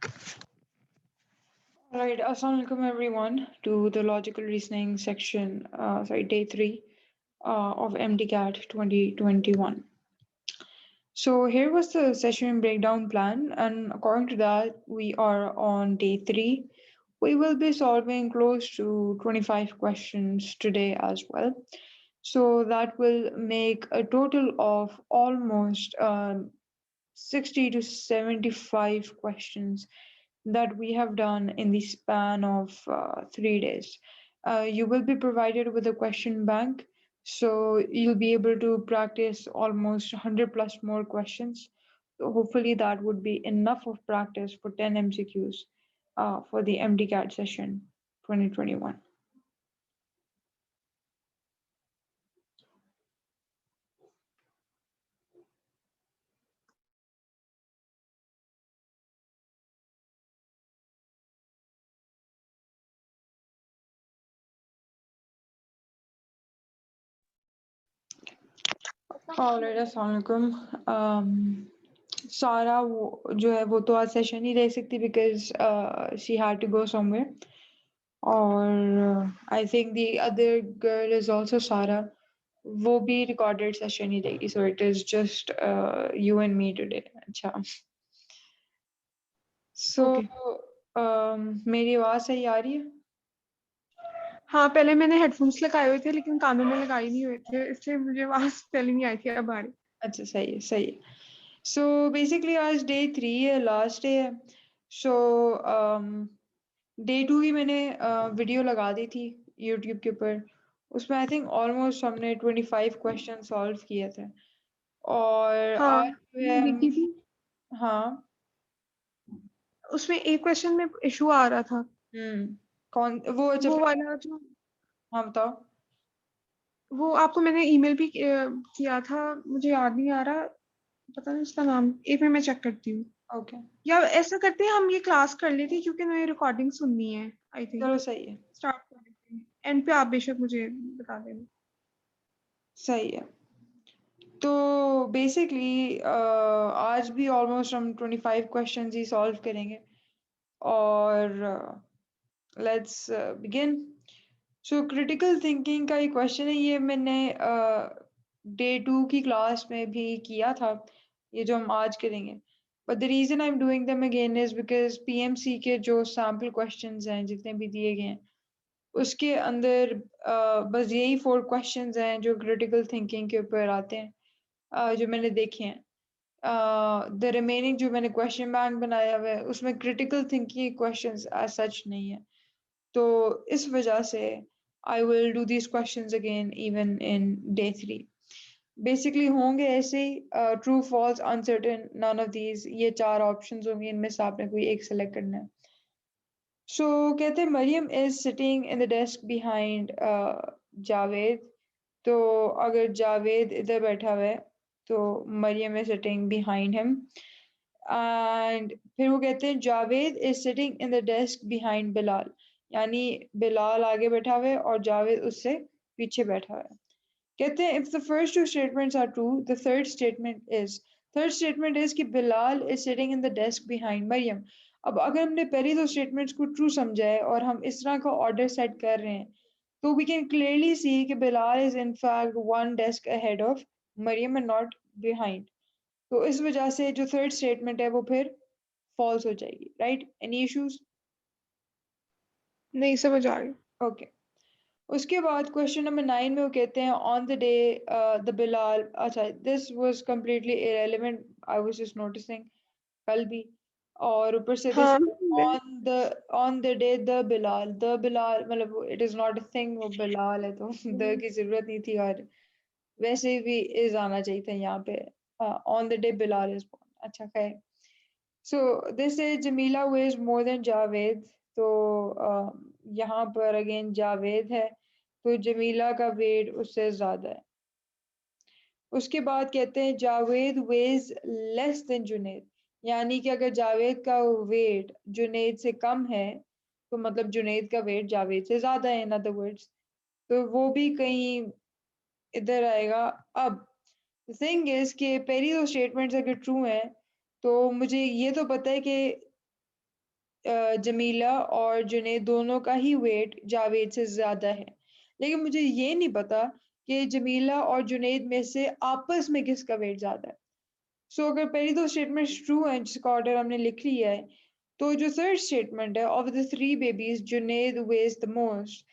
All right, Assalamualaikum everyone to the logical reasoning section, day three of MDCAT 2021. So here was the session breakdown plan, and according to that, we are on day three. We will be solving close to 25 questions today as well. So that will make a total of almost 60 to 75 questions that we have done in the span of 3 days. You will be provided with a question bank, so you'll be able to practice almost 100 plus more questions. So hopefully, that would be enough of practice for 10 MCQs for the MDCAT session 2021. Alright, Assalamualaikum. Sara जो है वो तो आज session नहीं ले सकती because she had to go somewhere. और I think the other girl is also Sara. वो भी recorded session ही लेगी. So it is just you and me today. अच्छा. So ओके मेरी आवाज सही आ रही है? हाँ, पहले मैंने हेडफोन्स लगाए हुए थे लेकिन कानों में लगाए नहीं हुए थे, इसलिए मुझे आवाज पहले नहीं आई थी, अब आ रही। अच्छा सही है सही है. So basically आज day 3 है, last day है. So डे 2 की मैंने वीडियो लगा दी थी यूट्यूब के ऊपर. उसमें आई थिंक ऑलमोस्ट हमने 25 क्वेश्चन सॉल्व किए थे. और हाँ, आज जो है मैंने देखी थी। हाँ. उसमें एक क्वेश्चन में इशू आ रहा था, कौन वो जब वो वाला जो हाँ बताओ. वो आपको मैंने ईमेल भी किया था, मुझे याद नहीं आ रहा, पता नहीं उसका नाम, एक मिनट मैं चेक करती हूँ। ओके या ऐसा करते हैं, हम ये क्लास कर लेते हैं क्योंकि मुझे रिकॉर्डिंग सुननी है। आई थिंक चलो सही है स्टार्ट कर लेते हैं, एंड पे आप बेशक मुझे बता देना। सही है. तो बेसिकली आज भी ऑलमोस्ट हम 25 क्वेश्चंस ही सॉल्व करेंगे. और let's begin. So critical thinking का एक क्वेश्चन है, ये मैंने डे 2 की क्लास में भी किया था, ये जो हम आज करेंगे. But the reason I am doing them again is because PMC के जो सैम्पल क्वेश्चंस हैं जितने भी दिए गए हैं उसके अंदर बस यही 4 क्वेश्चंस हैं जो क्रिटिकल थिंकिंग के ऊपर आते हैं, जो मैंने देखे हैं. द रिमेनिंग जो मैंने क्वेश्चन बैंक बनाया हुआ है उसमें critical thinking questions as such नहीं है. तो इस वजह से I will do these questions again even in day 3. Basically होंगे ऐसे ही true false uncertain none of these, ये 4 ऑप्शंस होंगे, इनमें से आपने कोई एक सेलेक्ट करना है. सो कहते हैं Mariam is sitting in the desk behind Javed. तो अगर जावेद इधर बैठा हुआ है तो Mariam is sitting behind him. And फिर वो कहते हैं Javed is sitting in the desk behind Bilal, यानी बिलाल आगे बैठा हुआ है और जावेद उससे पीछे बैठा हुआ है. कहते हैं if the first two statements are true, the third statement is कि Bilal is sitting in the desk behind Maryam. अब अगर हमने पहली दो स्टेटमेंट्स को ट्रू समझा है और हम इस तरह का ऑर्डर सेट कर रहे हैं तो we can clearly see कि Bilal is in fact one desk ahead of Maryam and not behind. तो इस वजह से जो थर्ड स्टेटमेंट है वो फिर फॉल्स हो जाएगी. राइट? Any issues? नहीं समझ आ रही। ओके. उसके बाद क्वेश्चन नंबर 9 में वो कहते हैं on the day the Bilal. अच्छा, this was completely irrelevant, I was just noticing कल भी. और ऊपर से दिस हाँ, on the day the Bilal मतलब it is not a thing, वो बिलाल है तो द की जरूरत नहीं थी. और वैसे भी इज आना चाहिए था यहाँ पे. On the day Bilal is born. अच्छा खैर. So this is Jamila weighs more than Javed. तो यहाँ पर अगेन जावेद है तो जमीला का वेट उससे ज्यादा है. उसके बाद कहते हैं Javed weighs less than Junaid, यानी कि अगर जावेद का वेट जुनेद से कम है तो मतलब जुनेद का वेट जावेद से ज्यादा है इन अदर वर्ड्स. तो वो भी कहीं इधर आएगा. अब थिंग इज कि पहली दो स्टेटमेंट्स अगर ट्रू हैं तो मुझे ये तो पता है कि जमीला और जुनैद दोनों का ही वेट जावेद से ज्यादा है, लेकिन मुझे ये नहीं पता कि जमीला और जुनैद में से आपस में किसका वेट ज्यादा है। सो अगर पहली दो स्टेटमेंट्स ट्रू हैं जिसका ऑर्डर हमने लिख लिया है, तो जो थर्ड स्टेटमेंट है of the three babies Junaid weighs the most,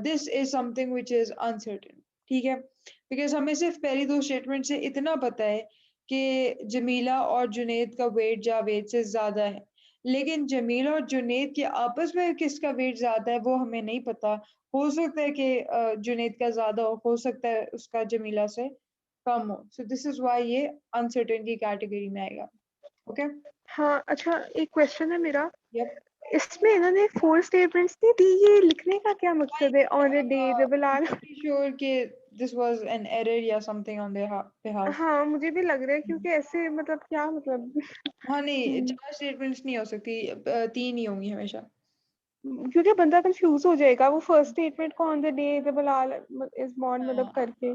this is something which is uncertain. ठीक है, बिकॉज हमें सिर्फ पहली दो स्टेटमेंट से इतना पता है कि जमीला और जुनैद का वेट जावेद से ज्यादा है, लेकिन जमीला और जुनैद के आपस में किसका वेट ज्यादा है वो हमें नहीं पता। हो सकता है कि जुनैद का ज्यादा हो सकता है उसका जमीला से कम हो। सो दिस इज व्हाई ये अनसर्टेन की कैटेगरी में आएगा। ओके। हाँ, अच्छा एक क्वेश्चन है मेरा। यप। इसमें इन्होंने 4 स्टेटमेंट्स नहीं दी, ये लिखने का क्या मकसद है? On a day the Bilal. pretty sure कि this was an error या something on their behalf। हाँ, मुझे भी लग रहा है क्योंकि ऐसे मतलब क्या मतलब। हाँ नहीं, हम्म, चार स्टेटमेंट्स नहीं हो सकती, तीन ही होंगी हमेशा। क्योंकि बंदा कंफ्यूज हो जाएगा वो फर्स्ट स्टेटमेंट को on the day the Bilal is born मतलब हाँ करके।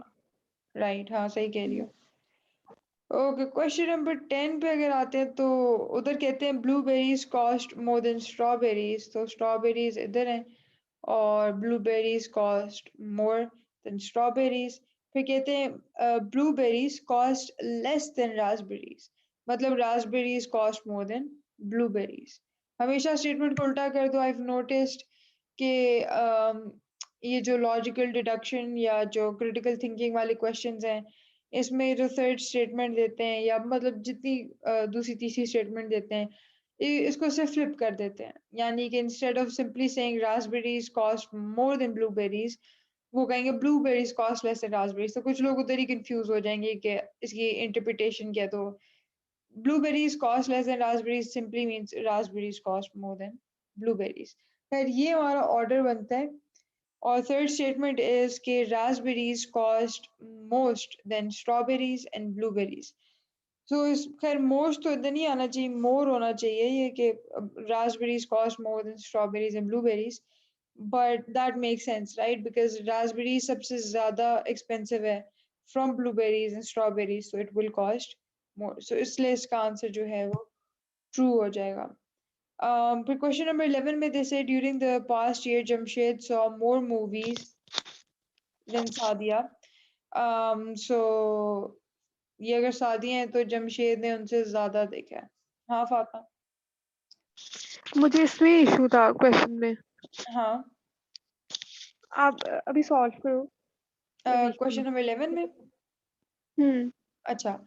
राइट, हाँ सही कह रही हो। ओके, क्वेश्चन नंबर 10 पे अगर आते हैं तो उधर कहते हैं blueberries cost more then strawberries, तो स्ट्रॉबेरीज इधर हैं और blueberries cost more then strawberries. फिर कहते हैं blueberries cost less than raspberries, मतलब raspberries cost more than blueberries. हमेशा स्टेटमेंट को उल्टा कर दो। आई हैव नोटिस्ड कि ये जो लॉजिकल डिडक्शन या जो क्रिटिकल थिंकिंग वाले क्वेश्चंस हैं, इसमें जो थर्ड स्टेटमेंट देते हैं या मतलब जितनी दूसरी तीसरी स्टेटमेंट देते हैं, इसको सिर्फ फ्लिप कर देते हैं, यानी कि instead of simply saying raspberries cost more than blueberries, वो कहेंगे blueberries cost less than raspberries. तो कुछ लोग उधर ही कंफ्यूज हो जाएंगे कि इसकी इंटरप्रिटेशन क्या। तो blueberries cost less than raspberries simply means raspberries cost more than blueberries. खैर ये हमारा ऑर्डर बनता है। और third statement is कि raspberries cost most than strawberries and blueberries. So इस खैर most तो इधर नहीं आना चाहिए, more होना चाहिए ये कि raspberries cost more than strawberries and blueberries. But that makes sense, right? Because raspberries सबसे ज़्यादा expensive है from blueberries and strawberries, so it will cost more. So इसलिए इसका आंसर जो है वो true हो जाएगा। For question number 11 में they say during the past year Jamshed saw more movies than Sadia. So ये अगर सादिया हैं तो जमशेद ने उनसे ज्यादा देखा है। हाँ फाता। मुझे इसमें इशू था क्वेश्चन में। हाँ, आप अभी सॉल्व करो, मैं देखती क्वेश्चन हूँ। नंबर 11 में। हम्म। अच्छा,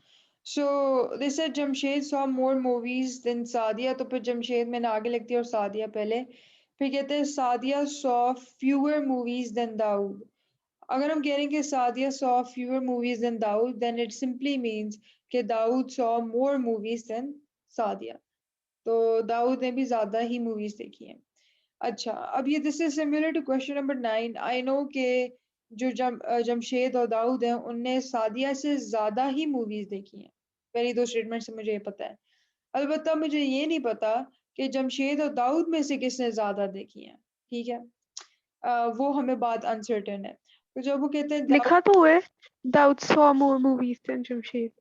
so this said Jamshed saw more movies than Sadia, तो फिर जमशेद मैंने आगे लिख दिया और सादिया पहले। फिर कहते हैं Sadia saw fewer movies than Dawood. अगर हम कह रहे हैं कि Sadia saw fewer movies than Dawood, then it simply means कि Dawood saw more movies than Sadia. तो दाऊद ने भी ज्यादा ही मूवीज देखी हैं। अच्छा, अब ये this is similar to question number 9। I know के जो जमशेद और दाऊद हैं उनने सादिया से ज्यादा ही मूवीज देखी हैं। पहली दो स्टेटमेंट से मुझे ये पता है। अलबत्ता मुझे ये नहीं पता कि जमशेद और दाऊद में से किसने ज्यादा देखी हैं। ठीक है, वो हमें बात अनसर्टेन है। तो जब वो कहते हैं दाऊद, लिखा तो है Dawood saw more movies than Jamshed.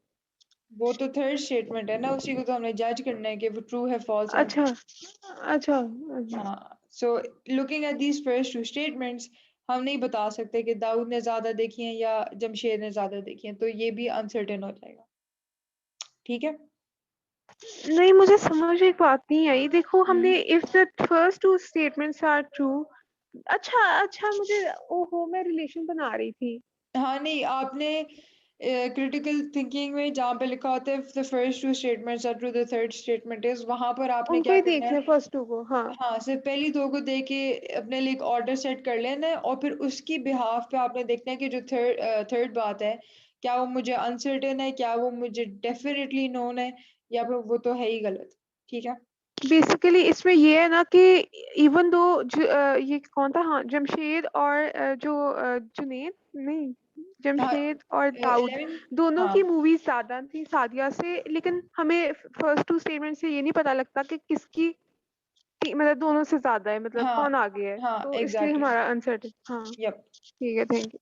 वो तो थर्ड स्टेटमेंट है ना, उसी को तो हमने जज करना है कि वो ट्रू है फॉल्स है। अच्छा अच्छा अच्छा। हाँ, so looking at these first two statements, हम नहीं बता सकते कि दाऊद ने ज्यादा देखी हैं या जमशेद ने ज्यादा देखी हैं, तो ये भी अनसर्टेन हो जाएगा। ठीक है। नहीं, मुझे समझ एक बात नहीं आई। देखो हम्म। हमने if the first two statements are true. अच्छा अच्छा, मुझे ओहो, मैं रिलेशन बना रही थी। हाँ नहीं, आपने क्रिटिकल थिंकिंग में जहाँ पे लिखा होता है the first two statements are true the third statement is, वहां पर आपने उनको क्या ही करना देखना है। है फर्स्ट टू को, हाँ। हाँ, सिर्फ पहली दो को दे के अपने लिए एक ऑर्डर सेट कर लेना है, और फिर उसकी बिहाफ पे आपने देखना है कि जो थर्ड बात है, क्या वो मुझे अनसर्टेन है, क्या वो मुझे डेफिनेटली नोन है, या फिर वो तो है ही गलत। ठीक है। बेसिकली इसमें ये है ना कि इवन दो ये कौन था, हाँ, जमशेद और जुनैद नहीं, हाँ, जमशेद और दाऊद 11। दोनों हाँ की मूवीज ज्यादा थी सादिया से, लेकिन हमें फर्स्ट टू स्टेटमेंट से ये नहीं पता लगता कि किसकी मतलब दोनों से ज्यादा है, मतलब हाँ कौन आगे है, हाँ तो इसलिए एग्जैक्टली। हमारा अनसर्टेन। हाँ, यप। ठीक है, thank you.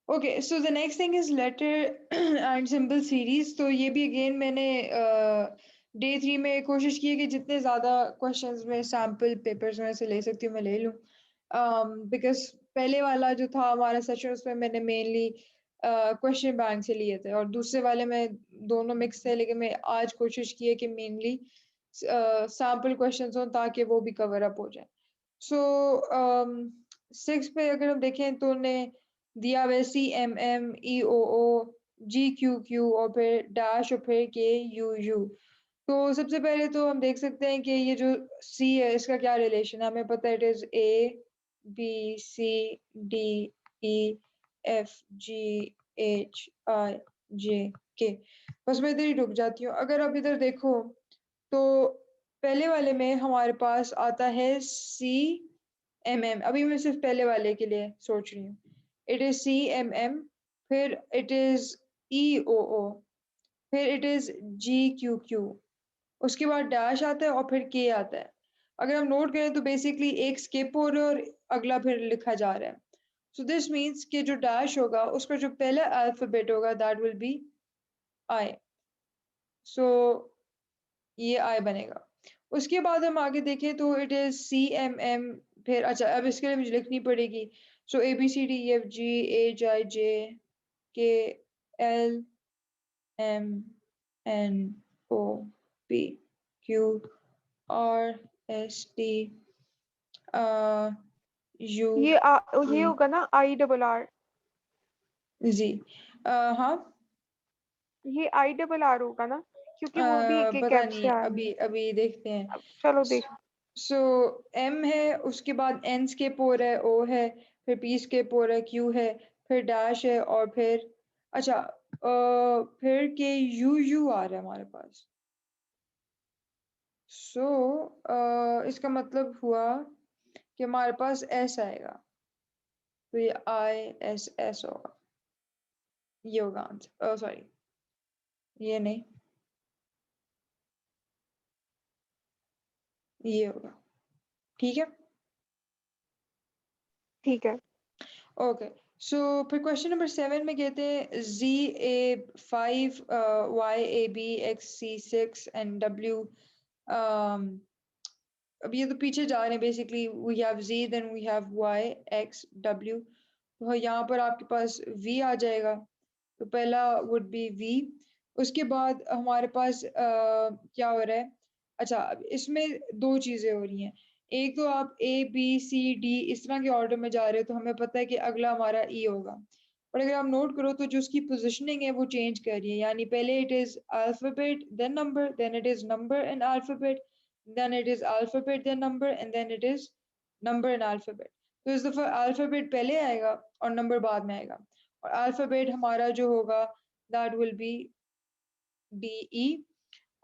Okay, so the next thing is letter and symbol series. तो ये भी अगेन मैंने डे 3 में कोशिश की है कि जितने ज़्यादा क्वेश्चंस में सैम्पल पेपर्स में से ले सकती हूँ मैं ले लूँ, बिकॉज पहले वाला जो था हमारा सेशन उसमें मैंने मेनली क्वेश्चन बैंक से लिए थे और दूसरे वाले में दोनों मिक्स थे, लेकिन मैं आज कोशिश की है कि मेनली सैम्पल क्वेश्चंस हों ताकि वो भी कवर अप हो जाए। सो 6 पे अगर हम देखें तो उन्हें दिया हुआ है CMM EOO GQQ और फिर डैश और फिर KUU। तो सबसे पहले तो हम देख सकते हैं कि ये जो C है इसका क्या रिलेशन है, हमें पता है इट इज ABCDEFGHIJK। बस मैं इधर ही रुक जाती हूँ। अगर आप इधर देखो तो पहले वाले में हमारे पास आता है CMM, अभी मैं सिर्फ पहले वाले के लिए सोच रही हूँ। इट इज CMM, फिर इट इज EOO, फिर इट इज GQQ, उसके बाद डैश आता है और फिर के आता है। अगर हम नोट करें तो बेसिकली एक स्किप हो रहा है और अगला फिर लिखा जा रहा है। सो दिस मीन्स कि जो डैश होगा उसका जो पहला अल्फाबेट होगा दैट विल बी आई। सो ये आई बनेगा। उसके बाद हम आगे देखें तो इट इज CMM, फिर अच्छा अब इसके लिए मुझे लिखनी पड़ेगी। सो ABCDEFGHKLMNOPQRST यू ये वी होगा ना IRR? जी। हाँ, ये IRR होगा ना, क्योंकि वो भी एक एक पता कैप से नहीं, आए अभी हैं। अभी देखते हैं। अब चलो देख। सो एम है, उसके बाद एन स्केप हो रहा है, ओ है, फिर पी स्केप हो रहा है, क्यू है, फिर डैश है और फिर अच्छा फिर के यू आ रहा है हमारे पास। सो इसका मतलब हुआ कि हमारे पास एस आएगा, तो ये ISS होगा, ये होगा आंसर। सॉरी, ये नहीं, ये होगा। ठीक है, ठीक है। ओके। सो फिर क्वेश्चन नंबर 7 में कहते हैं ZA5 YABXC6 and W। अब ये तो पीछे जा रहे हैं, basically we have Z then we have YXW। तो यहाँ पर आपके पास V आ जाएगा, तो पहला वुड बी V। उसके बाद हमारे पास क्या हो रहा है, अच्छा अब इसमें दो चीजें हो रही हैं। एक तो आप ABCD इस तरह के ऑर्डर में जा रहे हो तो हमें पता है कि अगला हमारा E होगा, और अगर आप नोट करो तो जो उसकी पोजिशनिंग है वो चेंज कर रही है, यानी पहले it is alphabet then number, then it is number and alphabet, then it is alphabet then number and then it is number and alphabet। तो इस दफा अल्फाबेट पहले आएगा और नंबर बाद में आएगा, और अल्फाबेट हमारा जो होगा that will be DE,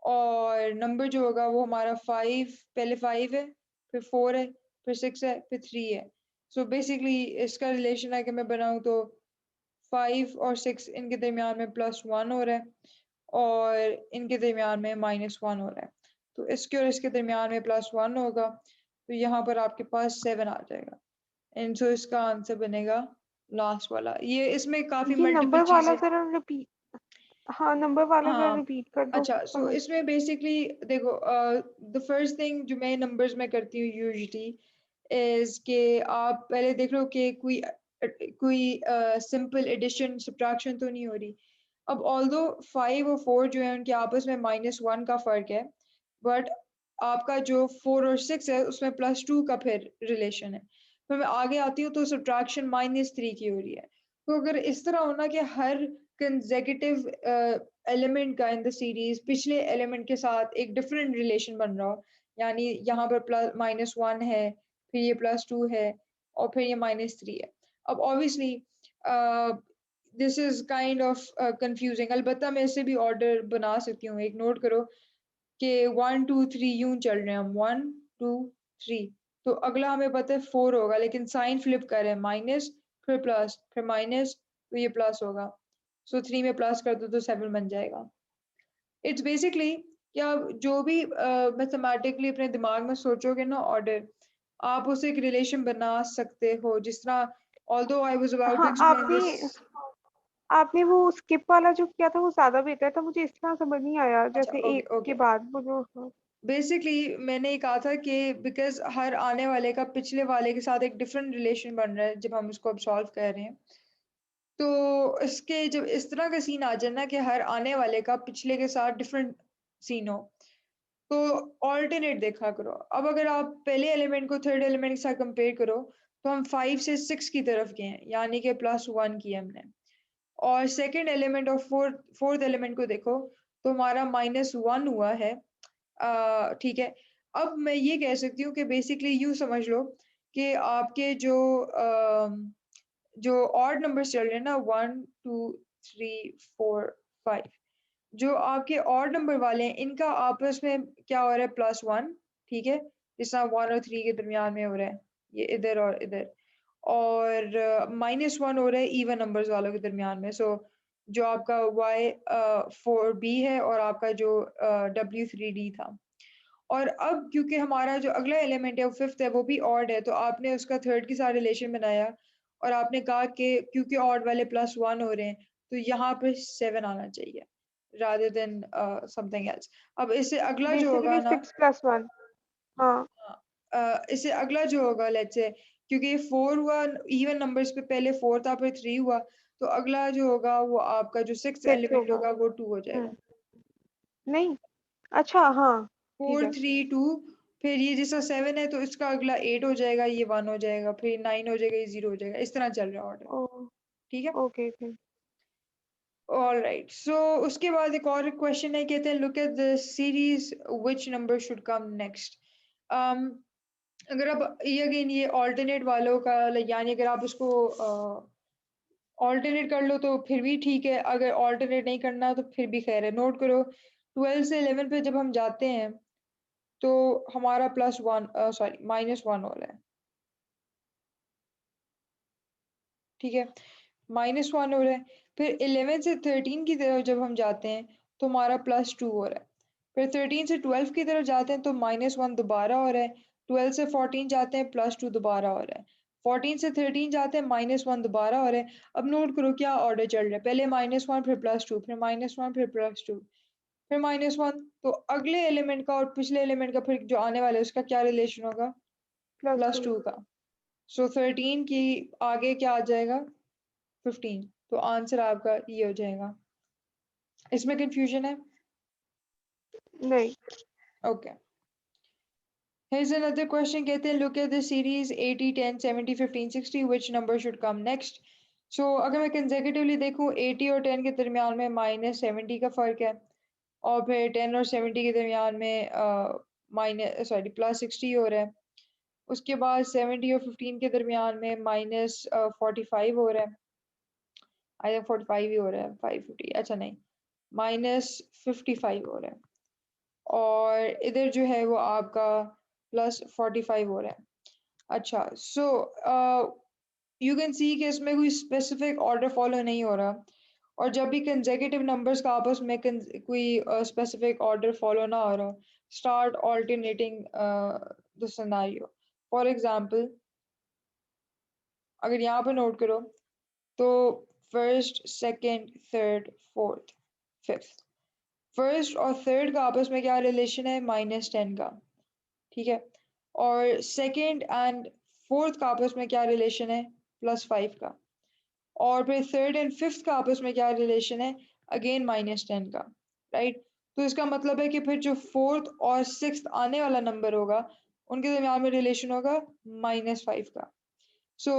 और नंबर जो होगा वो हमारा 5, पहले 5 है, फिर 4 है, फिर 6 है, फिर 3 है। सो बेसिकली इसका रिलेशन है कि मैं बनाऊं तो 5 और 6 इनके दरमियान में +1 हो रहा है और इनके दरमियान में -1 हो रहा है, तो इसके और इसके दरमियान में +1 होगा, तो यहाँ पर आपके पास 7 आ जाएगा। एंड सो इसका आंसर बनेगा लास्ट वाला। ये इसमें काफी ये मल्टीपल नंबर वाला चीजें। जरा रिपीट। हाँ, नंबर वाला जरा हाँ, रिपीट कर दो अच्छा सो समझ। इसमें बेसिकली देखो, द फर्स्ट थिंग जो मैं नंबर्स में करती हूँ यूजुअली इज के आप पहले देख लो कि कोई सिंपल एडिशन सब्ट्रैक्शन तो नहीं हो रही। अब ऑल्दो 5 और 4 जो है उनके आपस में -1 का फर्क है, बट आपका जो 4 और 6 है उसमें +2 का फिर रिलेशन है। फिर मैं आगे आती हूँ तो सब्ट्रैक्शन -3 की हो रही है। तो अगर इस तरह होना कि हर कंसेक्यूटिव एलिमेंट का इन द सीरीज पिछले एलिमेंट के साथ एक डिफरेंट रिलेशन बन रहा हो, यानी यहाँ पर -1 है, फिर ये +2 है और फिर ये -3 है। अब obviously this is kind of confusing, अलबत्ता मैं इससे भी ऑर्डर बना सकती हूँ। एक नोट करो कि 1 2 3 यूं चल रहे हैं हम, 1 2 3, तो अगला हमें पता है 4 होगा, लेकिन साइन फ्लिप कर रहे हैं, माइनस फिर प्लस फिर माइनस, तो ये प्लस होगा। सो 3 में प्लस कर दो तो 7 बन जाएगा। इट्स बेसिकली क्या जो भी मैथमेटिकली अपने दिमाग में सोचोगे ना ऑर्डर, आप उसे एक रिलेशन बना सकते हो, जिस तरह although I was about to हाँ, आप एक्सप्लेन भी। दिस। आपने वो स्किप वाला जो किया था वो ज्यादा बेहतर था, मुझे इतना समझ नहीं आया अच्छा, जैसे ओके एक के ओके। बाद वो जो। हाँ। बेसिकली मैंने ये कहा था कि बिकॉज हर आने वाले का पिछले वाले के साथ एक डिफरेंट रिलेशन बन रहा है जब हम उसको अब सॉल्व कर रहे हैं। तो इसके जब इस तरह का सीन आ जाए ना कि हर आने वाले का पिछले के साथ डिफरेंट सीन हो, तो ऑल्टरनेट देखा करो। अब अगर आप पहले एलिमेंट को थर्ड एलिमेंट के साथ कंपेयर करो, तो हम 5 से 6 की तरफ गए हैं, यानी कि +1 किया हमने। और सेकंड एलिमेंट और फोर्थ एलिमेंट को देखो, तो हमारा -1 हुआ है। ठीक है। अब मैं ये कह सकती हूँ कि बेसिकली यूँ समझ लो कि आपके जो ऑड नंबर्स चल रहे हैं ना, 1, 2, 3, 4, 5, जो आपके ऑड नंबर वाले हैं, इनका आपस में क्या हो रहा है? +1, ठीक है? जिस तरह 1 और 3 के दरमियान में हो रहा है, ये इधर और इधर। और -1 हो रहा है इवन नंबर्स वालों के दरमियान में। सो जो आपका Y4B है और आपका जो W3D था। और अब क्योंकि हमारा जो अगला एलिमेंट है वो 5th है, वो भी ऑड है, तो आपने उसका थर्ड के साथ रिलेशन बनाया और आपने कहा कि क्योंकि ऑड वाले +1 हो रहे हैं, तो यहाँ पे 7 आना चाहिए रादर देन समथिंग एल्स। अब इससे अगला जो होगा बेसिकली ना, 6+1। हाँ। हाँ, इससे अगला जो होगा लेट्स से, क्योंकि 4 हुआ इवन नंबर्स पे, पहले 4 था फिर 3 हुआ, तो अगला जो होगा वो आपका जो 6th 6 एलिमेंट होगा। होगा वो 2 हो जाएगा। हम्म। नहीं। अच्छा हाँ। ठीक 4, है। 3, 2, फिर ये जैसा 7 है तो इसका अगला 8 हो जाएगा, ये 1 हो जाएगा, फिर 9 हो जाएगा, ये 0 हो जाएगा, इस तरह चल रहा है ऑर्डर। ओ। ठीक है? Okay okay. ऑलराइट, सो उसके बाद एक और क्वेश्चन है, कहते हैं look at the series which number should come next. अगर आप ये अगेन ये ऑल्टरनेट वालों का यानी अगर आप उसको ऑल्टरनेट कर लो तो फिर भी ठीक है, अगर ऑल्टरनेट नहीं करना तो फिर भी खैर है। नोट करो, 12 से 11 पे जब हम जाते हैं तो हमारा +1 सॉरी -1 हो रहा है, ठीक है? -1 हो रहा है। फिर 11 से 13 की तरफ जब हम जाते हैं तो हमारा +2 हो रहा है। फिर 13 से 12 की तरफ जाते हैं तो -1 दोबारा हो रहा है। 12 से 14 जाते हैं +2 दोबारा हो रहा है। 14 से 13 जाते हैं -1 दोबारा हो रहा है। अब नोट करो क्या ऑर्डर चल रहा है, पहले -1 फिर +2 फिर -1 फिर +2 फिर -1। तो अगले एलिमेंट का और पिछले एलिमेंट का फिर जो आने वाला है उसका क्या रिलेशन होगा? +2। +2 का। सो 13 की आगे क्या आ जाएगा? 15। तो आंसर आपका ये हो जाएगा। इसमें कंफ्यूजन है? नहीं। ओके। Here's another question, कहते हैं look at the series 80, 10, 70, 15, 60, which number should come next? So अगर मैं consecutively देखूं 80 और 10 के दरमियान में -70 का फर्क है, और फिर 10 और 70 के दरमियान में +60 हो रहा है। उसके बाद 70 और 15 के दरमियान में -45 हो रहा है। आई थिंक 45 ही हो रहा है, 550 अच्छा नहीं, -55 हो रहा है। और इधर जो है वो आपका +45 हो रहा है। अच्छा, सो यू कैन सी कि इसमें कोई स्पेसिफिक ऑर्डर फॉलो नहीं हो रहा, और जब भी कंसेक्यूटिव नंबर्स का आपस में कोई स्पेसिफिक ऑर्डर फॉलो ना हो रहा, start alternating the scenario. For example, अगर यहाँ पे नोट करो तो first, second, third, fourth, fifth, first और थर्ड का आपस में क्या रिलेशन है? -10 का, ठीक है? और सेकंड एंड फोर्थ का आपस में क्या रिलेशन है? +5 का। और फिर थर्ड एंड फिफ्थ का आपस में क्या रिलेशन है? अगेन -10 का, राइट? तो इसका मतलब है कि फिर जो फोर्थ और सिक्स्थ आने वाला नंबर होगा, उनके दरमियान में रिलेशन होगा -5 का। सो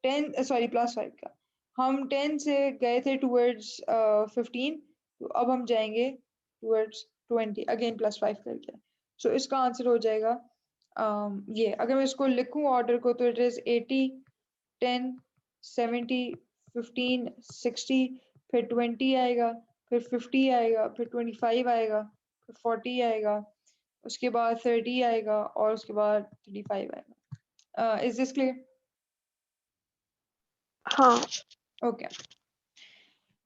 10 सॉरी +5 का। हम 10 से गए थे टुवर्ड्स 15, तो अब हम जाएंगे टुवर्ड्स 20 अगेन +5 करके। सो इसका आंसर हो जाएगा ये। अगर मैं इसको लिखूं ऑर्डर को, तो इट इज 80, 10, 70, 15, 60, फिर 20 आएगा, फिर 50 आएगा, फिर 25 आएगा, फिर 40 आएगा, उसके बाद 30 आएगा, और उसके बाद 35 आएगा। Is this clear? हाँ। ओके।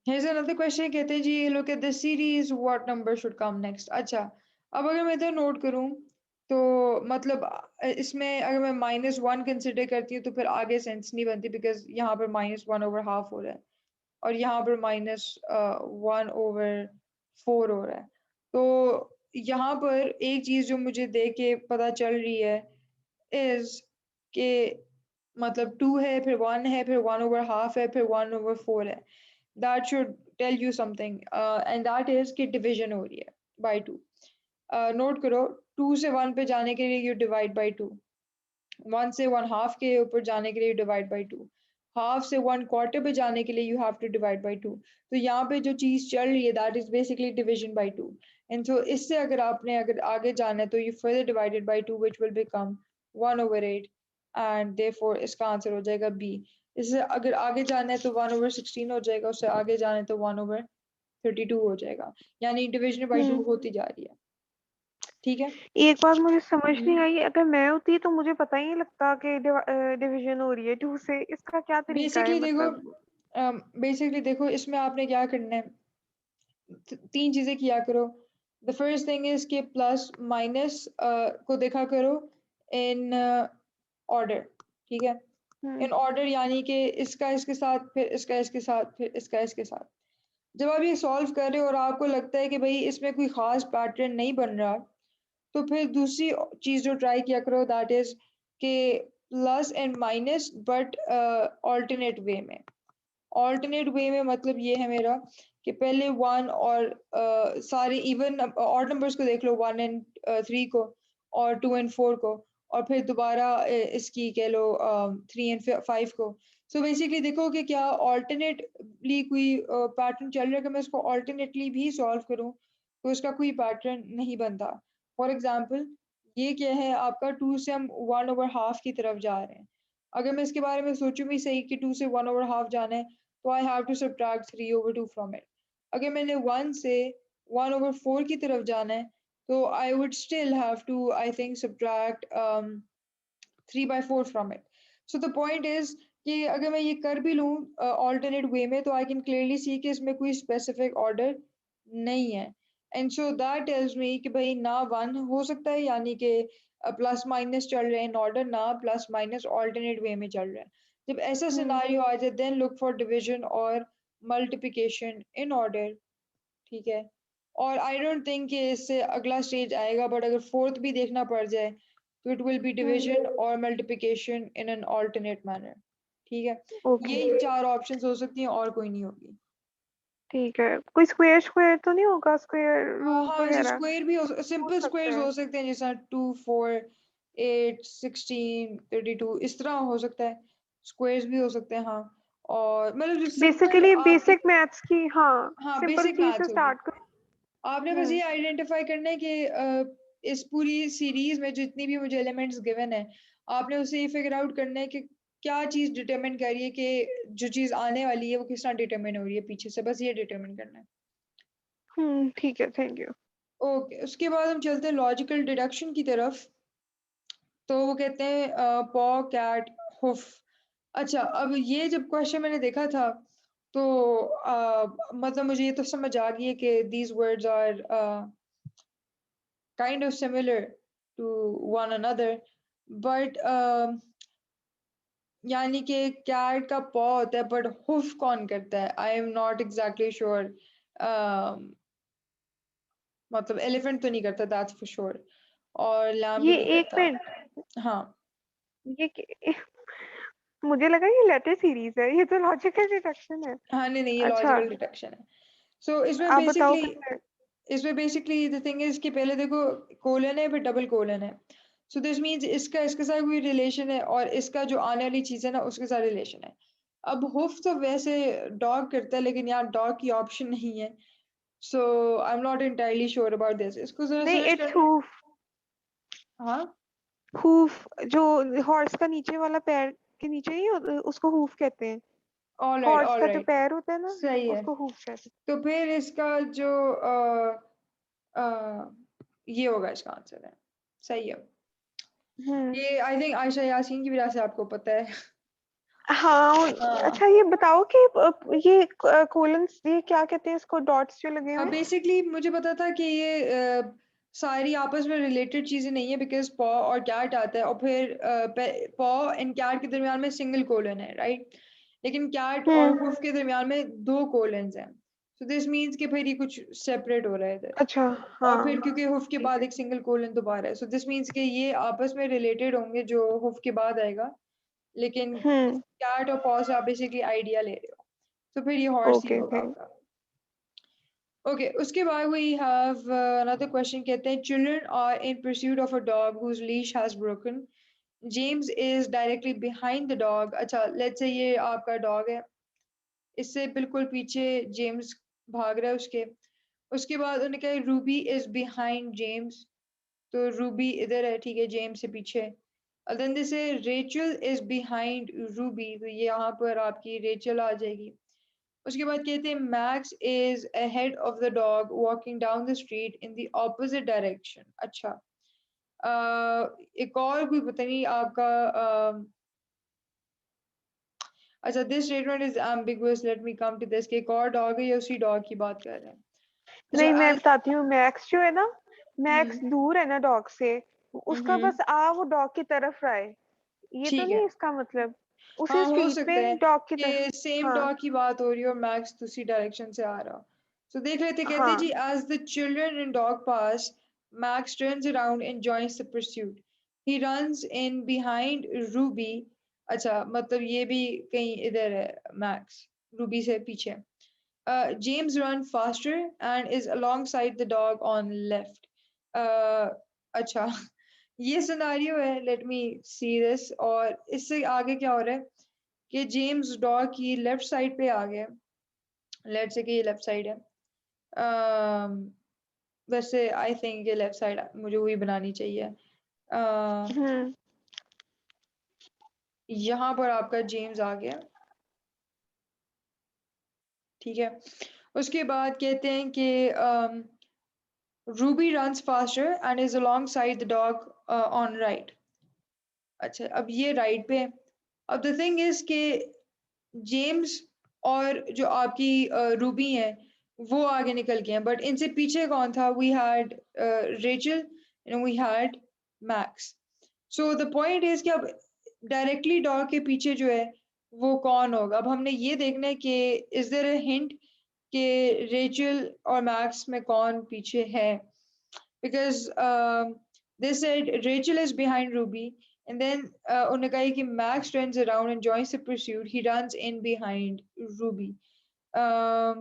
Here's another question, कहते हैं जी look at the series what number should come next। अच्छा, अब अगर मैं इधर नोट करूं तो मतलब इसमें अगर मैं -1 कंसिडर करती हूँ तो फिर आगे सेंस नहीं बनती, बिकॉज यहाँ पर -1/2 हो रहा है। और यहाँ पर -1/4 हो रहा है। तो यहाँ पर एक चीज जो मुझे देख के पता चल रही है इज के मतलब 2 है, फिर 1 है, फिर 1/2 है, फिर 1/4 है। That should tell you something and that is कि डिवीजन हो रही है बाय 2। नोट करो, 2 से 1 पे जाने के लिए यू डिवाइड बाय 2, 1 से 1/2 के ऊपर जाने के लिए डिवाइड बाय 2, हाफ से 1/4 पे जाने के लिए you have to divide by 2। तो यहाँ पे जो चीज चल रही है that is basically division by 2। And so इससे अगर आगे जाना है तो you further divided by 2 which will become 1/8 and therefore इसका आंसर हो जाएगा बी। इससे अगर आगे जाना है तो 1/16 हो जाएगा, उससे आगे जाना है तो 1/32 हो जाएगा, यानी डिवीजन बाय 2 होती जा रही है। ठीक है। एक बात मुझे समझ नहीं हम्म आई, अगर मैं होती तो मुझे पता ही नहीं लगता कि डिवीजन हो रही है 2 से। इसका क्या तरीका है बेसिकली देखो मतलब? बेसिकली देखो इसमें आपने क्या करना है, तीन चीजें किया करो। द फर्स्ट थिंग इज कि प्लस माइनस को देखा करो इन ऑर्डर। ठीक है, हम्म इन ऑर्डर यानी कि इसका इसके साथ, फिर इसका इसके साथ, फिर इसका इसके साथ। जब आप ये सॉल्व कर रहे हो और आपको लगता है कि भाई इसमें कोई खास पैटर्न नहीं बन रहा, तो फिर दूसरी चीज जो ट्राई किया करो that is K plus and minus but alternate way में। ऑल्टरनेट वे में मतलब ये है मेरा कि पहले 1 और सारे इवन ऑड नंबर्स को देख लो, 1 एंड 3 को, और 2 एंड 4 को, और फिर दोबारा इसकी कह लो 3 एंड 5 को। सो बेसिकली देखो कि क्या ऑल्टरनेटली कोई पैटर्न चल रहा है। कि मैं इसको ऑल्टरनेटली भी सॉल्व करूं तो इसका कोई पैटर्न नहीं बनता। फॉर एग्जाम्पल ये क्या है आपका, 2 से हम 1/2 की तरफ जा रहे हैं। अगर मैं इसके बारे में सोचूं भी सही कि 2 से 1/2 जाना है, तो I have to subtract 3/2 from it. अगर मैंने 1 से 1/4 की तरफ जाना है, तो I would still have to I think subtract 3/4 from it. So the point is कि अगर मैं ये कर भी लूँ ऑल्टरनेट वे में, तो आई कैन क्लियरली सी कि इसमें कोई स्पेसिफिक ऑर्डर नहीं है। And so that tells me कि भाई ना 1 हो सकता है, यानी कि प्लस माइनस चल रहे हैं इन ऑर्डर, ना प्लस माइनस ऑल्टरनेट वे में चल रहा है। जब ऐसा हम्म सिनारियो आ जाए देन लुक फॉर डिवीजन और मल्टीप्लिकेशन इन ऑर्डर। ठीक है, और आई डोंट थिंक कि इससे अगला स्टेज आएगा, बट अगर फोर्थ भी देखना पड़ जाए तो it will be hmm division और multiplication in an alternate manner. ठीक है, ओके, यही चार ऑप्शंस हो सकती हैं और कोई नहीं होगी। ठीक है। कोई स्क्वायर स्क्वायर तो नहीं होगा, स्क्वायर रूट हाँ वैसे वगैरह स्क्वायर भी हो, हो सिंपल सकता स्क्वायर्स है? हो सकते हैं, जैसा 2 4 8 16 32 इस तरह हो सकता है। स्क्वायर्स भी हो सकते हैं हाँ। और मतलब जो सिंपल बेसिकली आपकी, बेसिक मैथ्स की, हाँ, हाँ सिंपल बेसिक चीज से मैथ्स होगी। स्टार्ट कर। आपने बस हम्म ये आइडेंटिफाई करना है कि इस पूरी सीरीज में जितनी भी मुझे एलिमेंट्स गिवन है, आपने उसे ये फिगर आउट करना है कि क्या चीज डिटरमिन कर रही है कि जो चीज आने वाली है वो किस तरह डिटरमिन हो रही है पीछे से, बस ये डिटरमिन करना है। ठीक है, थैंक यू। ओके, उसके बाद हम चलते हैं लॉजिकल डिडक्शन की तरफ। तो वो कहते हैं पॉ कैट हुफ। अच्छा, अब ये जब क्वेश्चन मैंने देखा था तो मतलब मुझे ये तो समझ आ गई है कि these words are kind of similar to one another, but यानी कि कैट का पॉ होता है बट हुफ कौन करता है, आई एम नॉट एग्जैक्टली श्योर। मतलब एलिफेंट तो नहीं करता दैट्स फॉर श्योर, और लैम भी ये नहीं एक करता। मिनट, हाँ मुझे लगा ये लेटर सीरीज है, ये तो लॉजिकल डिडक्शन है। हाँ, नहीं नहीं ये अच्छा, लॉजिकल डिडक्शन है। सो आप बताओ फिर। इसमें बेसिकली द थिंग इज कि पहले देखो कोलन है फिर डबल कोलन है। सो दिस मीन्स इसका इसके साथ कोई रिलेशन है और इसका जो आने वाली चीज है ना उसके साथ रिलेशन है। अब हुफ तो वैसे डॉग करता है, लेकिन यहाँ डॉग की ऑप्शन नहीं है। So I am not entirely sure about this, इसको जरा नहीं, सर्च इट्स करना है। हूफ। हाँ हूफ जो हॉर्स का नीचे वाला पैर के नीचे ही उसको हूफ कहते हैं। हॉर्स ऑल का जो राइट, पैर होता है ना, सही है। उसको हूफ कहते तो फिर इसका जो अ, ये होगा इसका आंसर है, सही है। हैं। ये आई थिंक आयशा यासीन की वजह से आपको पता है। हाँ। अच्छा, हाँ ये बताओ कि ये कोलन्स, ये क्या कहते हैं इसको, डॉट्स जो लगे हुए हैं? बेसिकली मुझे पता था कि ये सारी आपस में रिलेटेड चीजें नहीं है, बिकॉज पॉ और कैट आता है और फिर पॉ एंड कैट के दरमियान में सिंगल कोलन है, राइट। लेकिन कैट और हम्म। हुफ के दरमियान में 2 कोलन्स हैं, सो दिस मीन्स कि फिर ये कुछ सेपरेट हो रहा है इधर। अच्छा। और हाँ। फिर क्योंकि हुफ के ठीक बाद है। एक सिंगल कोलन दोबारा है, सो दिस मीन्स कि ये आपस में रिलेटेड होंगे जो हुफ के बाद आएगा, लेकिन हम्म। कैट और पॉ से आप बेसिकली आइडिया ले रहे हो, तो फिर ये हॉर्स ही ओके होगा ओके। आपका। ओके, उसके बाद वी हैव अनदर क्वेश्चन, कहते हैं children are in pursuit of a dog whose leash has broken, James is directly behind the dog. अच्छा, लेट्स से ये आपका डॉग है, इससे बिल्कुल पीछे जेम्स भाग रहा है उसके। उसके बाद उन्होंने कहा रूबी इज बिहाइंड जेम्स, तो रूबी इधर है, ठीक है, जेम्स से पीछे। Then this Rachel is behind Ruby, तो ये यहाँ पर आपकी रेचल आ जाएगी। उसके बाद कहते हैं Max is ahead of the dog walking down the street in the opposite direction. अच्छा, एक और कोई पता नहीं आपका, अच्छा, this statement is ambiguous, let me come to this, कि एक और डॉग है या उसी डॉग की बात कर रहे हैं। नहीं, अच्छा मैं बताती हूँ। मैक्स जो है ना, मैक्स हम्म दूर है ना डॉग से, उसका हम्म बस वो डॉग की तरफ रहा है। ये तो ठीक है, नहीं इसका मतलब, उसी हाँ हो स्ट्रीट सकता है में डॉग की तरफ। कि सेम हाँ। डॉग की बात हो रही है और मैक्स दूसरी डायरेक्शन से आ रहा। सो देख लेते, कहते हैं जी हाँ। As the children in dog pass, Max turns around and joins the pursuit, he runs in behind Ruby. अच्छा, मतलब ये भी कहीं इधर है, मैक्स रूबी से पीछे। James run faster and is alongside the dog on left. अच्छा, ये सिनारियो है, लेट मी सी दिस। और इससे आगे क्या हो रहा है कि जेम्स डॉग की लेफ्ट साइड पे आ गया, लेट से कि ये लेफ्ट साइड है। वैसे आई थिंक ये लेफ्ट साइड मुझे वही बनानी चाहिए। हम्म। यहाँ पर आपका जेम्स आ गया, ठीक है। उसके बाद कहते हैं कि Ruby runs faster and is alongside the dog on right. अच्छा, अब ये राइट पे है। अब द थिंग इज के जेम्स और जो आपकी रूबी है वो आगे निकल गए हैं, बट इनसे पीछे कौन था? We had Rachel and we had Max. So the point is कि अब डायरेक्टली डॉग के पीछे जो है वो कौन होगा? अब हमने ये देखना है कि इज देयर अ हिंट कि रेचल और मैक्स में कौन पीछे है, because they said Rachel is behind Ruby, and then उन्होंने कहा कि Max turns around and joins the pursuit. He runs in behind Ruby. Um,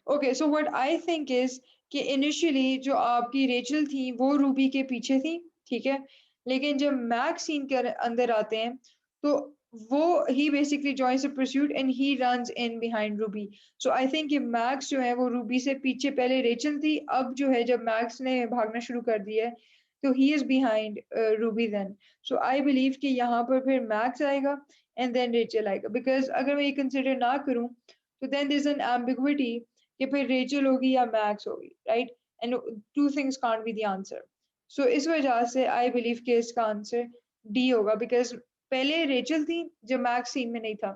okay, so what I think is कि initially जो आपकी रेचल थी वो रूबी के पीछे थी, ठीक है, लेकिन जब मैक्स सीन के अंदर आते हैं तो वो ही basically joins the pursuit and he runs in behind Ruby. So I think कि मैक्स जो है वो रूबी से पीछे, पहले रेचल थी, अब जो है जब मैक्स ने भागना शुरू कर दिया है तो he is behind Ruby then. So I believe कि यहाँ पर फिर मैक्स आएगा एंड देन रेचल आएगा, बिकॉज अगर मैं ये कंसिडर ना करूँ तो देन दिस एन एम्बिग्विटी कि फिर रेचल होगी या मैक्स होगी, right? And two things can't be the answer. So इस वजह से आई बिलीव कि इसका आंसर डी होगा, बिकॉज पहले रेचल थी जब मैक्स सीन में नहीं था,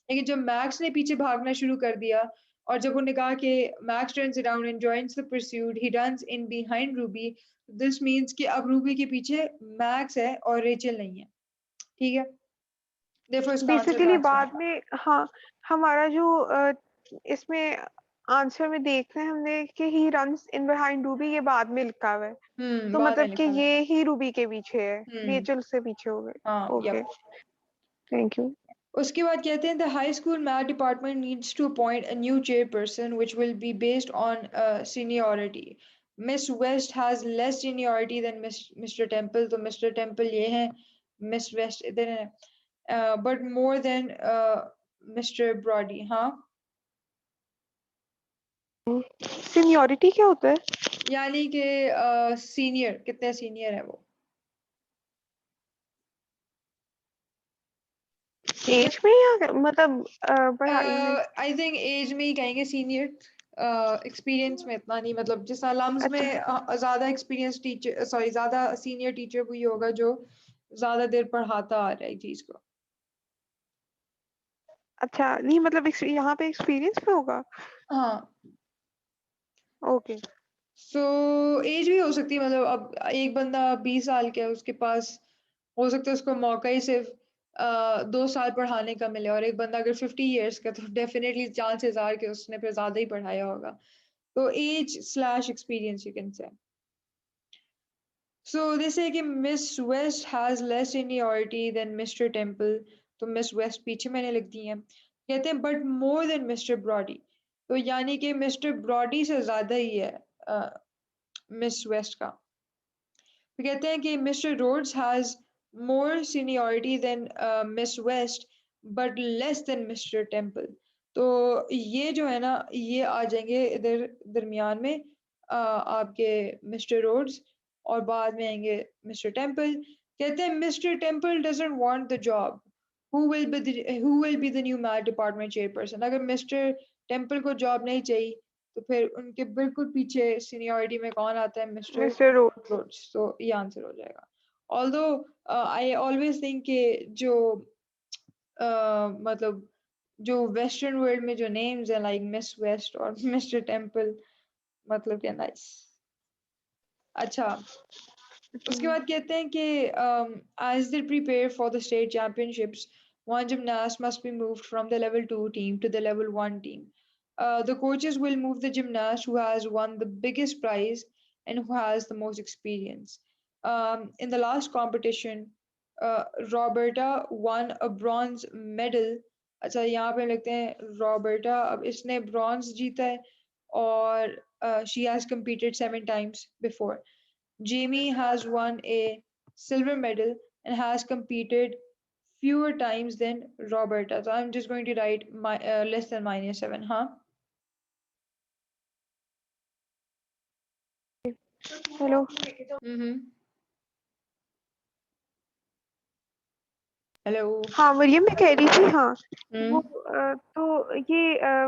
लेकिन जब मैक्स ने पीछे भागना शुरू कर दिया और जब उन्होंने कहा कि max turns around and joins the pursuit, he runs in behind Ruby, this means कि अब रूबी के पीछे मैक्स है और रेचल नहीं है, ठीक है। देखो इसका आंसर बेसिकली मैक्स बाद होगा। में, हाँ, हमारा जो इसमें आंसर में देख रहे हैं हमने कि ही रन्स इन बिहाइंड रूबी, ये बाद में लिखा हुआ है। तो बाद में मतलब कि लिखा हुआ है। ये ही रूबी के पीछे है, हम्म रेचल से पीछे हो गए। हाँ, ओके। यप। Thank you. उसके बाद कहते हैं the high school math department needs to appoint a new chairperson which will be based on seniority. Miss West has less seniority than mister Temple, तो मिस्टर टेम्पल ये है, Miss West इधर है, but more than mister Brody. हाँ, seniority क्या होता है? यानी कि सीनियर, कितने सीनियर है वो, ठीक है। एज में या मतलब पढ़ाई में? आई थिंक एज में ही कहेंगे सीनियर, एक्सपीरियंस में इतना नहीं, मतलब जिस लम्स अच्छा में ज्यादा एक्सपीरियंस टीचर, सॉरी ज्यादा सीनियर टीचर वही होगा जो ज्यादा देर पढ़ाता आ रहा है चीज को। अच्छा, नहीं मतलब यहाँ पे एक्सपीरियंस पे होगा। हाँ, ओके। सो एज भी हो सकती है, मतलब अब एक बंदा 20 साल का है, उसके पास हो सकता है उसको मौका ही सिर्फ 2 साल पढ़ाने का मिले, और एक बंदा अगर 50 इयर्स का, तो डेफिनेटली चांसेस आर कि उसने फिर ज़्यादा ही पढ़ाया होगा। तो age slash experience you can say. So they say कि miss West has less seniority than mister Temple, तो मिस वेस्ट पीछे मैंने लिख दी है। कहते हैं but more than mister Brody, तो यानी कि मिस्टर ब्रॉडी से ज़्यादा ही है मिस वेस्ट का। तो कहते हैं कि Mr Rhodes has more seniority than Miss West but less than mister Temple. तो ये जो है ना, ये आ जाएंगे इधर दरमियान में, आपके मिस्टर रोड्स, और बाद में आएंगे मिस्टर टेम्पल। कहते हैं mister temple doesn't want the job, who will be the new math department chairperson. अगर मिस्टर टेम्पल को जॉब नहीं चाहिए, तो फिर उनके बिल्कुल पीछे सीनियरिटी में कौन आता है? Mr Mr Rhodes. रोड्स। तो ये आंसर हो जाएगा। ऑल्दो आई ऑलवेज थिंक कि जो मतलब जो वेस्टर्न वर्ल्ड में जो नेम्स हैं लाइक मिस वेस्ट और मिस्टर टेम्पल, मतलब क्या नाइस। अच्छा, उसके बाद कहते हैं कि as they prepare for the state championships, one gymnast must be moved from the level 2 team to the level 1 team. The coaches will move the gymnast who has won the biggest prize and who has the most experience. In the last competition, Roberta won a bronze medal. अच्छा, यहाँ पे लिखते हैं रॉबर्टा, अब इसने bronze जीता है, और she has competed 7 times before. Jamie has won a silver medal and has competed fewer times than Roberta. So I'm just going to write my less than -7, huh? Hello. Mm-hmm. Hello. हाँ मरियम, मैं कह रही थी, हाँ वो Hmm. तो ये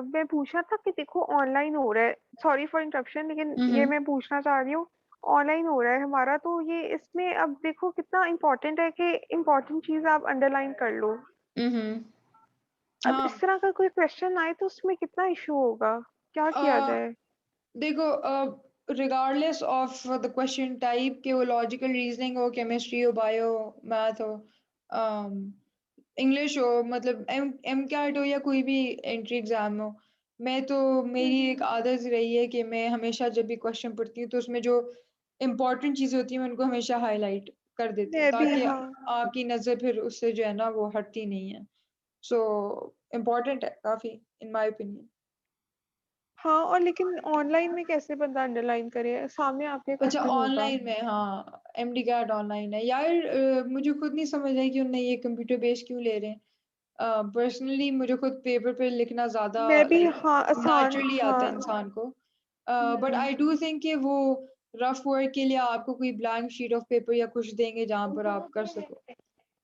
मैं पूछना था कि देखो ऑनलाइन हो रहा है, सॉरी फॉर इंटरप्शन, लेकिन ये Mm-hmm. मैं पूछना चाह रही हूँ, ऑनलाइन हो रहा है हमारा, तो ये इसमें अब देखो कितना इम्पोर्टेंट है कि इम्पोर्टेंट चीज आप अंडरलाइन कर लो। Mm-hmm. अब इस हाँ, तरह का कोई क्वेश्चन आए तो उसमें कितना इशू होगा, क्या किया अ, जाए? देखो, regardless of the question type, के वो लॉजिकल रीजनिंग हो, केमिस्ट्री हो, बायो, मैथ हो, इंग्लिश हो, मतलब एम कैट हो, या कोई भी एंट्री एग्जाम हो, मैं तो, मेरी एक हम्म, आदत रही है कि मैं हमेशा जब भी क्वेश्चन पढ़ती हूँ, तो उसमें जो इम्पोर्टेंट चीज़ होती है मैं उनको हमेशा हाईलाइट कर देती हूँ, मैं भी, ताकि हाँ। आपकी नज़र फिर उससे जो है ना वो हटती नहीं है। सो इम्पोर्टेंट है काफ़ी, इन माय ओपिनियन। हाँ, और लेकिन ऑनलाइन में कैसे बंदा अंडरलाइन करे, सामने आपके अच्छा, क्वेश्चन होगा। ऑनलाइन में, हाँ, एमडी कैट ऑनलाइन है यार। मुझे खुद नहीं समझ आई कि उन्हें ये कंप्यूटर बेस्ड क्यों ले रहे हैं। पर्सनली मुझे खुद पेपर पे लिखना ज़्यादा मैं भी, लाइक हाँ, आसान, नेचुरली आता है हाँ। इंसान को। But hmm. I do think कि वो रफ वर्क के लिए आपको कोई ब्लैंक शीट ऑफ पेपर या कुछ देंगे जहाँ पर आप कर सको,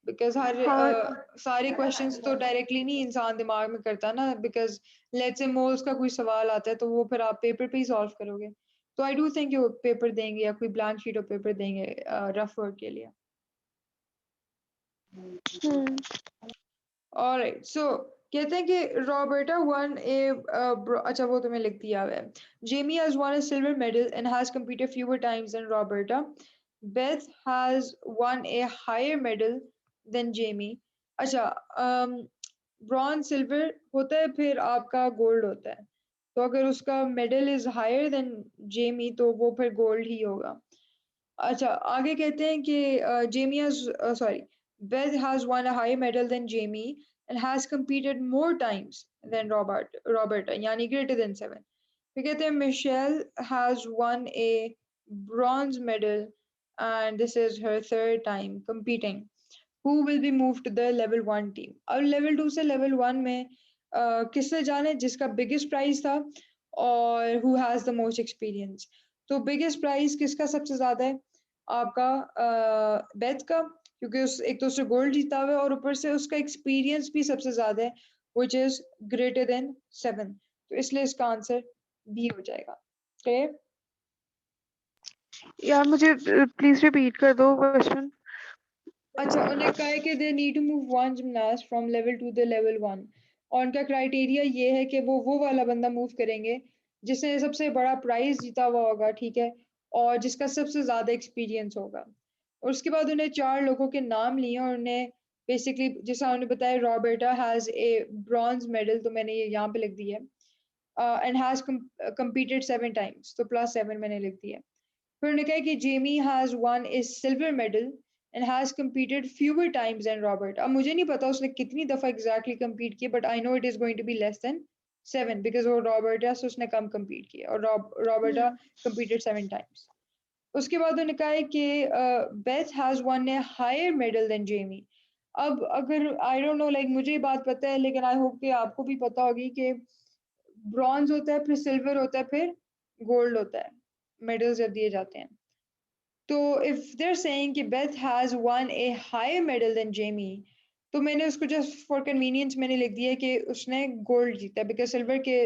बिकॉज हर हाँ, सारे क्वेश्चंस तो डायरेक्टली नहीं इंसान दिमाग में करता ना, बिकॉज लेट्स से मोल्स का कोई सवाल आता है तो वो फिर आप पेपर पे ही सॉल्व करोगे। तो आई डू थिंक वो पेपर देंगे या कोई ब्लैंक शीट ऑफ पेपर देंगे रफ वर्क के लिए। हम्म। ऑलराइट, सो कहते हैं कि रॉबर्टा वन ए, अच्छा वो तुम्हें लिख दिया हुआ है। Jamie has won a silver medal and has competed fewer times than Roberta. Beth has won a higher medal than Jamie. अच्छा, ब्रॉन्ज सिल्वर होता है, फिर आपका गोल्ड होता है, तो अगर उसका medal is higher than Jamie, तो वो फिर गोल्ड ही होगा। अच्छा, आगे कहते हैं कि Jamie has, sorry, Beth has won a higher medal than Jamie and has competed more times than Roberta, यानी greater than 7. फिर कहते हैं Michelle has won a bronze medal and this is her third time competing. Who will be moved to the level 1 team? अब level 2 से level 1 में किससे जाने? जिसका biggest prize था और who has the most experience. तो biggest prize किसका सबसे ज्यादा है? आपका बेथ का, क्योंकि उस एक तो उसने गोल्ड जीता हुआ है और ऊपर से उसका एक्सपीरियंस भी सबसे ज्यादा है, which is greater than 7, तो इसलिए इसका आंसर बी हो जाएगा। क्लियर? यार मुझे प्लीज रिपीट कर दो क्वेश्चन। अच्छा, उन्हें कहा है कि they need to move one gymnast from level 2 the level 1, और उनका क्राइटेरिया ये है कि वो वाला बंदा मूव करेंगे जिसने सबसे बड़ा प्राइज जीता हुआ होगा, ठीक है, और जिसका सबसे ज्यादा एक्सपीरियंस होगा। और उसके बाद उन्हें 4 लोगों के नाम लिए और उन्हें बेसिकली जैसा आपने बताया रॉबर्टा हैज ए ब्रॉन्ज मेडल, तो मैंने ये यहाँ पे लिख दिया है, एंड हैज competed 7 times, तो +7 मैंने लिख दिया है। फिर उन्होंने कहा कि Jamie has won a silver medal and has competed fewer times than Robert. अब मुझे नहीं पता उसने कितनी दफा एग्जैक्टली compete किया, but I know it is going to be less than 7 because वो रॉबर्ट है, so उसने कम compete किया, और रॉबर्टा competed 7 times। उसके बाद उन्होंने कहा है कि Beth has won a higher medal than Jamie. अब अगर आई डोंट नो, लाइक मुझे ये बात पता है, लेकिन आई होप कि आपको भी पता होगी कि ब्रॉन्ज होता है, फिर सिल्वर होता है, फिर गोल्ड होता है, मेडल्स जब दिए जाते हैं। तो इफ दे आर सेइंग कि Beth has won a higher medal than Jamie, तो मैंने उसको जस्ट फॉर कन्वीनियंस मैंने लिख दिया कि उसने गोल्ड जीता, बिकॉज सिल्वर के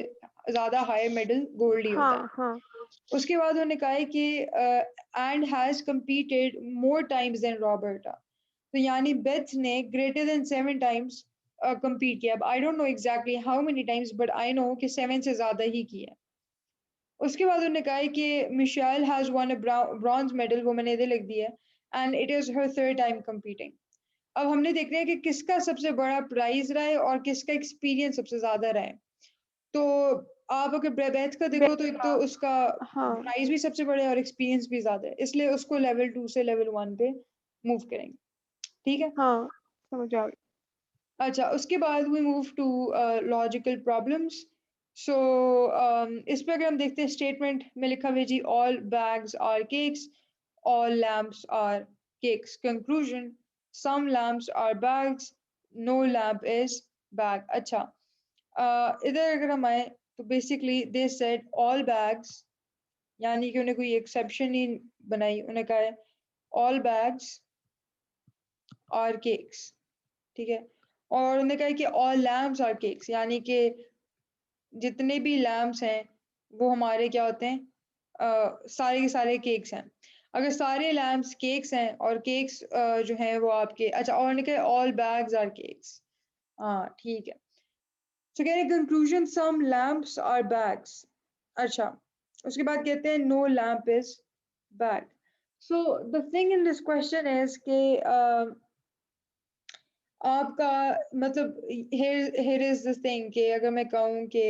ज्यादा हायर मेडल गोल्ड ही होता है। हाँ उसके बाद उन्होंने कहा है कि and has competed more times than Roberta, तो यानी बेथ ने ग्रेटर देन 7 टाइम्स compete किया। अब I don't know exactly how many times, but I no कि 7 से ज्यादा ही किया। उसके बाद उन्होंने कहा है कि Michelle has won a bronze medal, वो मैंने इधर लिख दिया है, and it is her third time competing। अब हमने देखना है कि किसका सबसे बड़ा प्राइज रहा है और किसका एक्सपीरियंस सबसे ज्यादा रहा है। तो आप अगर बेथ का देखो तो एक तो उसका हाँ प्राइस भी सबसे बड़ा है और एक्सपीरियंस भी ज्यादा है, इसलिए उसको लेवल 2 से लेवल 1 पे मूव करेंगे। ठीक है। हाँ समझ आ गई। अच्छा, उसके बाद we move to logical problems. So इस पे अगर हम देखते हैं स्टेटमेंट में लिखा हुआ है जी all bags are cakes, all lamps are cakes. Conclusion some lamps are bags, no lamp is bag. अच्छा, इधर अगर हम आए तो basically they said all bags, यानी कि उन्हें कोई एक्सेप्शन नहीं बनाई, उन्हें कहा है ऑल बैग्स आर केक्स। ठीक है। और उन्होंने कहा है कि ऑल लैम्प्स आर केक्स, यानी कि जितने भी लैम्प्स हैं वो हमारे क्या होते हैं, सारे के सारे केक्स हैं। अगर सारे लैम्प्स केक्स हैं और केक्स जो हैं वो आपके, अच्छा, और उन्होंने कहा ऑल बैग्स आर केक्स। हाँ ठीक है। सो कह रहे conclusion some lamps are bags. अच्छा, उसके बाद कहते हैं no lamp is bag. So the thing in this question is कि आपका मतलब here is this thing कि अगर मैं कहूँ कि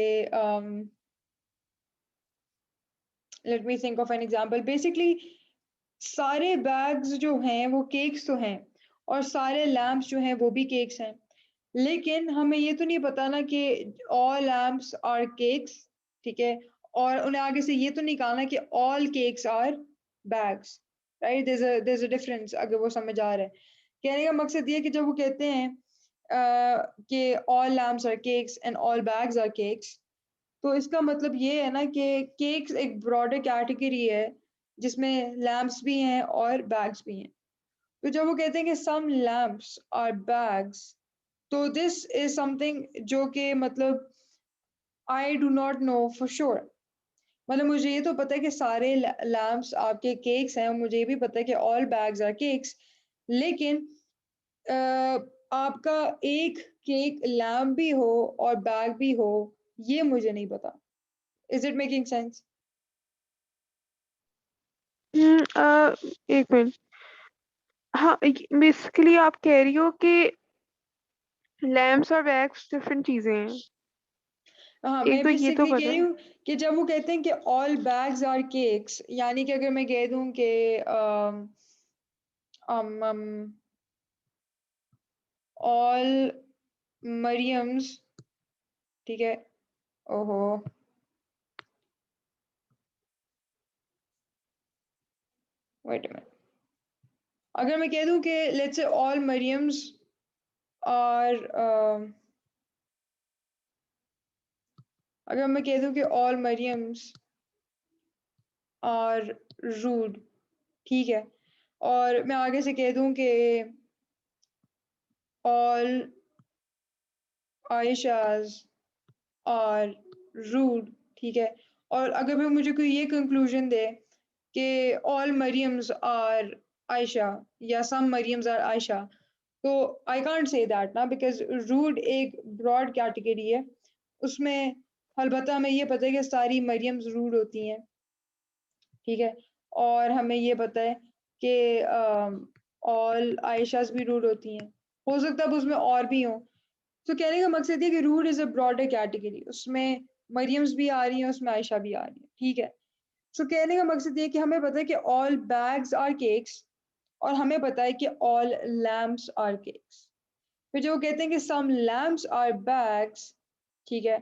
let me think of an example, basically सारे बैग्स जो हैं वो केक्स तो हैं और सारे लैम्प्स जो हैं वो भी केक्स हैं, लेकिन हमें ये तो नहीं पता ना कि ऑल लैम्प्स आर केक्स। ठीक है। और उन्हें आगे से ये तो नहीं कहा ना कि all cakes are bags, right? there's a difference, अगर वो समझ आ रहा है। कहने का मकसद ये है कि जब वो कहते हैं कि all lamps are cakes and all bags are cakes, तो इसका मतलब ये है ना कि केक्स एक ब्रॉडर कैटेगरी है जिसमें लैम्प्स भी हैं और बैग्स भी हैं। तो जब वो कहते हैं कि सम लैम्प्स आर बैग्स, तो दिस इज समथिंग जो कि मतलब I do not know for sure. मतलब मुझे ये तो पता है कि सारे लैम्प्स आपके केक्स हैं और मुझे ये भी पता है कि ऑल बैग्स आर केक्स, लेकिन अ, आपका एक केक लैम्प भी हो और बैग भी हो, ये मुझे नहीं पता। Is it making sense? एक मिनट। हाँ बेसिकली आप कह रही हो कि लैम्प्स और बैग्स डिफरेंट चीजें हैं। हाँ, एक मैं तो ये तो बेसिकली कह पता रही है। हूँ कि जब वो कहते हैं कि ऑल बैग्स आर केक्स, यानी कि अगर मैं कह दूं कि ऑल मरियम्स, ठीक है, ओहो, वेट अ मिनट, अगर मैं कह दूं कि लेट्स से ऑल मरियम्स और अगर मैं कह दूं कि ऑल मरियम्स और रूड, ठीक है, और मैं आगे से कह दूं कि ऑल आयशाज और रूड, ठीक है, और अगर भी मुझे कोई ये कंक्लूजन दे कि ऑल मरियम्स आर आयशा या सम मरियम्स आर आयशा, तो आई कांट से दैट ना, बिकॉज रूड एक ब्रॉड कैटेगरी है, उसमें अलबत्ता हमें ये पता है कि सारी मरियम्स रूड होती हैं। ठीक है। और हमें ये पता है कि ऑल आयशास भी रूड होती हैं। हो सकता है अब उसमें और भी हो। तो कहने का मकसद ये कि root is a broader category, उसमें मरियम्स भी आ रही हैं, उसमें आयशा भी आ रही है, ठीक है। सो कहने का मकसद ये कि हमें पता है कि ऑल बैग्स आर केक्स, और हमें पता है कि ऑल लैम्प्स आर केक्स। फिर जो वो कहते हैं कि सम लैम्प्स आर बैग्स, ठीक है,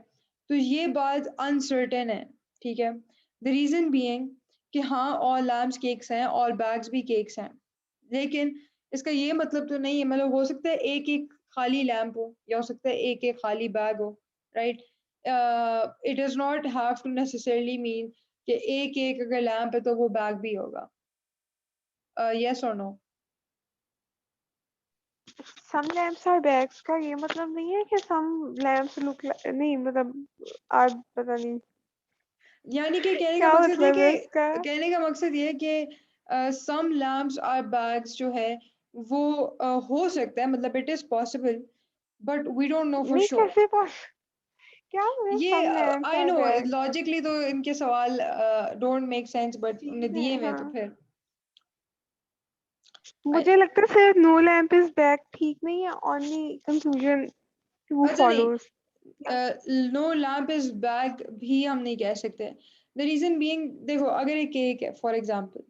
तो ये बात अनसर्टेन है, ठीक है। द रीजन बीइंग कि हाँ ऑल लैम्प्स केक्स हैं, ऑल बैग्स भी केक्स हैं, लेकिन इसका ये मतलब तो नहीं है, मतलब हो सकता है एक एक खाली लैम्प हो, या हो सकता है एक एक खाली बैग हो, right. It does not have to necessarily mean कि एक एक अगर लैम्प है तो वो बैग भी होगा। यस और no? Some lamps are bags का ये मतलब नहीं है कि सम लैम्प्स लुक नहीं, मतलब आर, पता नहीं यानी कि क्या मतलब है इसका। कहने का मकसद ये है कि सम लैम्प्स आर बैग्स जो है वो हो सकता है, मतलब it is possible, but we don't know for नहीं श्योर। कैसे पॉस क्या मतलब ये some lamps I are no bag logically तो इनके सवाल डोंट मेक सेंस, बट उन्हें चीजें, दिए हुए हैं तो हाँ। फिर मुझे लगता है सिर्फ नो लैम्प इज बैग ठीक नहीं है, ओनली कंक्लूजन टू अच्छा नहीं, follows. No lamp is bag भी हम नहीं कह सकते। द रीजन बीइंग, देखो अगर एक केक है फॉर एग्जांपल,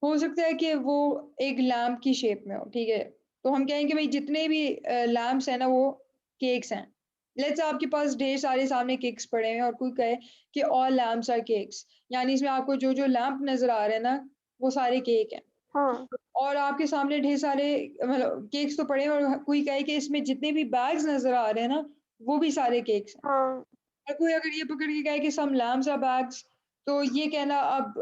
हो सकता है कि वो एक लैम्प की शेप में हो, ठीक है, तो हम कहेंगे भाई जितने भी लैम्प्स हैं ना वो केक्स हैं। लेट्स आपके पास ढेर सारे सामने केक्स पड़े हैं और कोई कहे कि ऑल लैम्प्स आर केक्स, यानी इसमें आपको जो जो लैम्प नजर आ रहे हैं ना वो सारे केक हैं। हाँ और आपके सामने ढेर सारे मतलब केक्स तो पड़े हैं, और कोई कहे कि इसमें जितने भी बैग्स नजर आ रहे हैं ना वो भी सारे केक्स हैं। हाँ। और कोई अगर ये पकड़ के कहे कि सम लैम्प्स आर बैग्स, तो ये कहना अब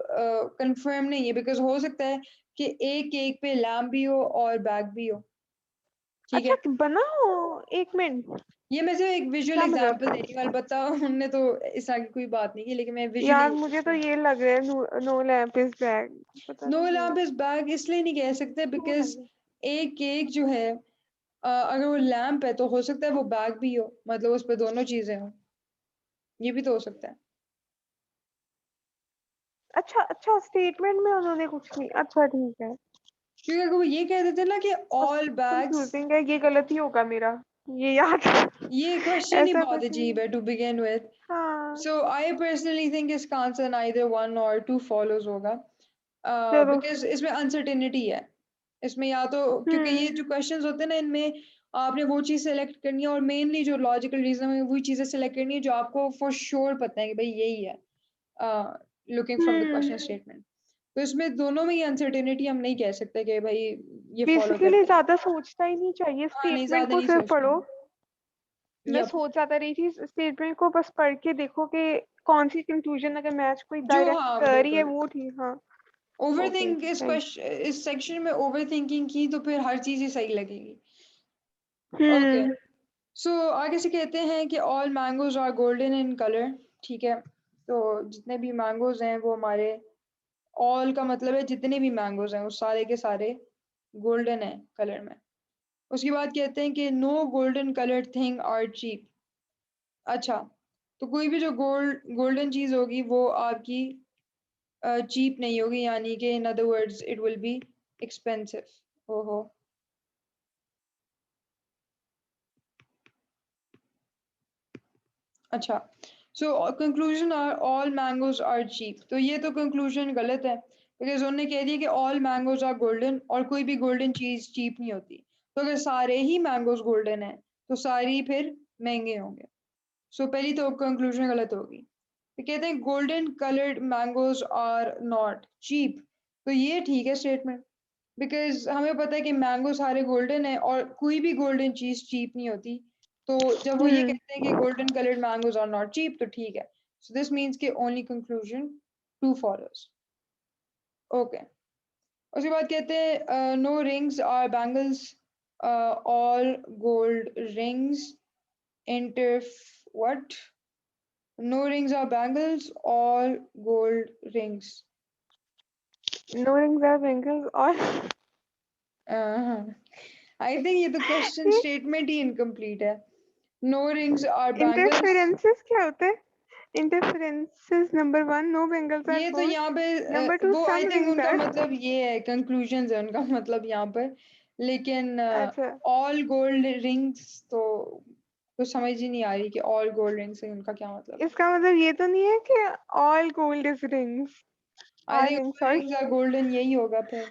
कंफर्म नहीं है, बिकॉज हो सकता है कि एक केक पे लैम्प भी हो और बैग भी हो, ठीक अच्छा है। बनाओ, एक मिनट, ये मैं सिर्फ एक विजुअल क्या एग्जांपल दे मतलब। रही हूँ, अलबत्ता उनने तो इस आगे कोई बात नहीं की, लेकिन मैं यार विजुअली मुझे तो ये लग रहा है नो लैम्प इज बैग, पता नो नहीं क्यों। लैम्प इज बैग इसलिए नहीं कह सकते क्यों लग बिकॉज रहा है? एक केक जो है अगर वो लैम्प है तो हो सकता है वो बैग भी हो, मतलब उस पे दोनों चीजें हो, ये भी तो हो सकता है। अच्छा अच्छा, स्टेटमेंट में उन्होंने कुछ नहीं, अच्छा ठीक है। क्योंकि अगर वो ये कह देते ना कि ऑल बैग्स, कंफ्यूजिंग है, ये गलत ही होगा मेरा, ये याद ये क्वेश्चन ही ऐसा बहुत कुछ अजीब नहीं। है टू बिगिन विद। हाँ So I personally think इसका answer either one or two follows होगा, चलो। because इसमें अनसर्टेनिटी है। इसमें या तो क्योंकि ये जो हम्म क्वेश्चंस होते हैं ना इनमें आपने वो चीज़ सेलेक्ट करनी है, और मेनली जो लॉजिकल रीजन है वही चीज़ें सेलेक्ट करनी है जो आपको फॉर श्योर पता है कि भाई यही है, looking from the question hmm. Statement. तो इसमें दोनों में ही अनसर्टेनिटी हम नहीं कह सकते कि भाई ये फॉलो बेसिकली करता है। ज्यादा सोचना ही नहीं चाहिए, हाँ नहीं, स्टेटमेंट ज्यादा को नहीं सिर्फ सोचना। पढ़ो। मैं यप। सोच ज्यादा रही थी, स्टेटमेंट को बस पढ़ के देखो कि कौन सी कंक्लूजन अगर मैच कोई जो डायरेक्ट हाँ कर रही है बिल्कुल, वो ठीक। हाँ ओके ओवरथिंक इस थैंक। क्वेश्चन इस सेक्शन में ओवरथिंकिंग की तो फिर हर चीज ही सही लगेगी। ओके, हम्म सो आगे से कहते हैं कि all mangoes are golden in colour, ठीक है। तो जितने भी मैंगोज हैं वो हमारे, ऑल का मतलब है जितने भी मैंगोज हैं वो सारे के सारे गोल्डन है कलर में। उसके बाद कहते हैं कि no golden coloured thing are cheap. अच्छा, तो कोई भी जो गोल्डन चीज होगी वो आपकी चीप नहीं होगी, यानी कि in other words it will be expensive. ओहो। अच्छा, so conclusion are all mangoes are cheap, तो ये तो कंक्लूजन गलत है, बिकॉज उन्होंने कह दिया कि ऑल मैंगोज आर गोल्डन, और कोई भी गोल्डन चीज चीप नहीं होती। तो अगर सारे ही मैंगोज गोल्डन है तो सारे ही फिर महंगे होंगे। सो पहली तो कंक्लूजन गलत होगी। तो कहते हैं golden coloured mangoes are not cheap, तो ये ठीक है स्टेटमेंट, बिकॉज हमें पता है कि मैंगो सारे गोल्डन है और कोई भी गोल्डन चीज चीप नहीं होती। तो जब वो ये हम्म। कहते हैं कि golden coloured mangoes are not cheap तो ठीक है। सो दिस मीन्स कि only conclusion two follows. Okay, उसके बाद कहते हैं no rings are bangles, all gold rings inter what, no rings are bangles all gold rings. No rings are bangles और I think ये तो क्वेश्चन स्टेटमेंट ही incomplete है। No rings are bangles, interferences क्या होते हैं? Interferences number one, no bangles are ये तो फोन। यहाँ पे नंबर टू वो आई सम थिंक रिंग्स उनका आर। मतलब ये है, कंक्लूजन है उनका मतलब यहाँ पर लेकिन अच्छा, ऑल गोल्ड रिंग्स तो कुछ समझ ही नहीं आ रही कि ऑल गोल्ड रिंग्स है, उनका क्या मतलब है। इसका मतलब ये तो नहीं है कि all gold is rings, I are think ring, all sorry. Rings are golden, यही होगा फिर।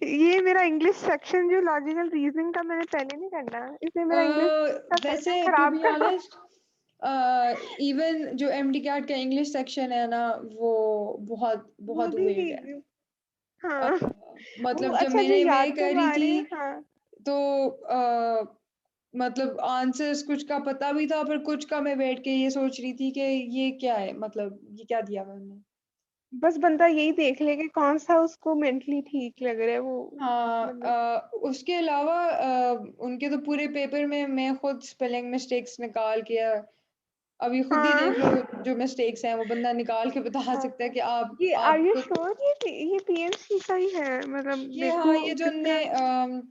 ये मेरा इंग्लिश सेक्शन जो लॉजिकल रीजनिंग का मैंने पहले नहीं करना, इसलिए मेरा इंग्लिश का वैसे सेक्शन टू खराब बी कर दो। ऑनेस्ट, इवन जो एमडी कैट का इंग्लिश सेक्शन है ना, वो बहुत वो बहुत भी weird है। अ, हाँ, वो मतलब जब अच्छा जो मैं याद करी करवा थी, रहे हैं, हाँ। तो मतलब आंसर्स कुछ का पता भी था, पर कुछ का मैं बैठ के ये सोच रही थी कि ये क्या है, मतलब ये क्या दिया हुआ उन्होंने। बस बंदा यही देख ले कि कौन सा उसको मेंटली ठीक लग रहा है वो, हाँ, मतलब। उसके अलावा उनके तो पूरे पेपर में मैं खुद स्पेलिंग मिस्टेक्स निकाल के, अभी खुद ही हाँ देख लो, जो मिस्टेक्स हैं वो बंदा निकाल के बता हाँ, सकता है कि आप ये आर यू आपको। श्योर ये पीएमसी का ही है, मतलब ये, हाँ, देखो ये जो कितना। उनने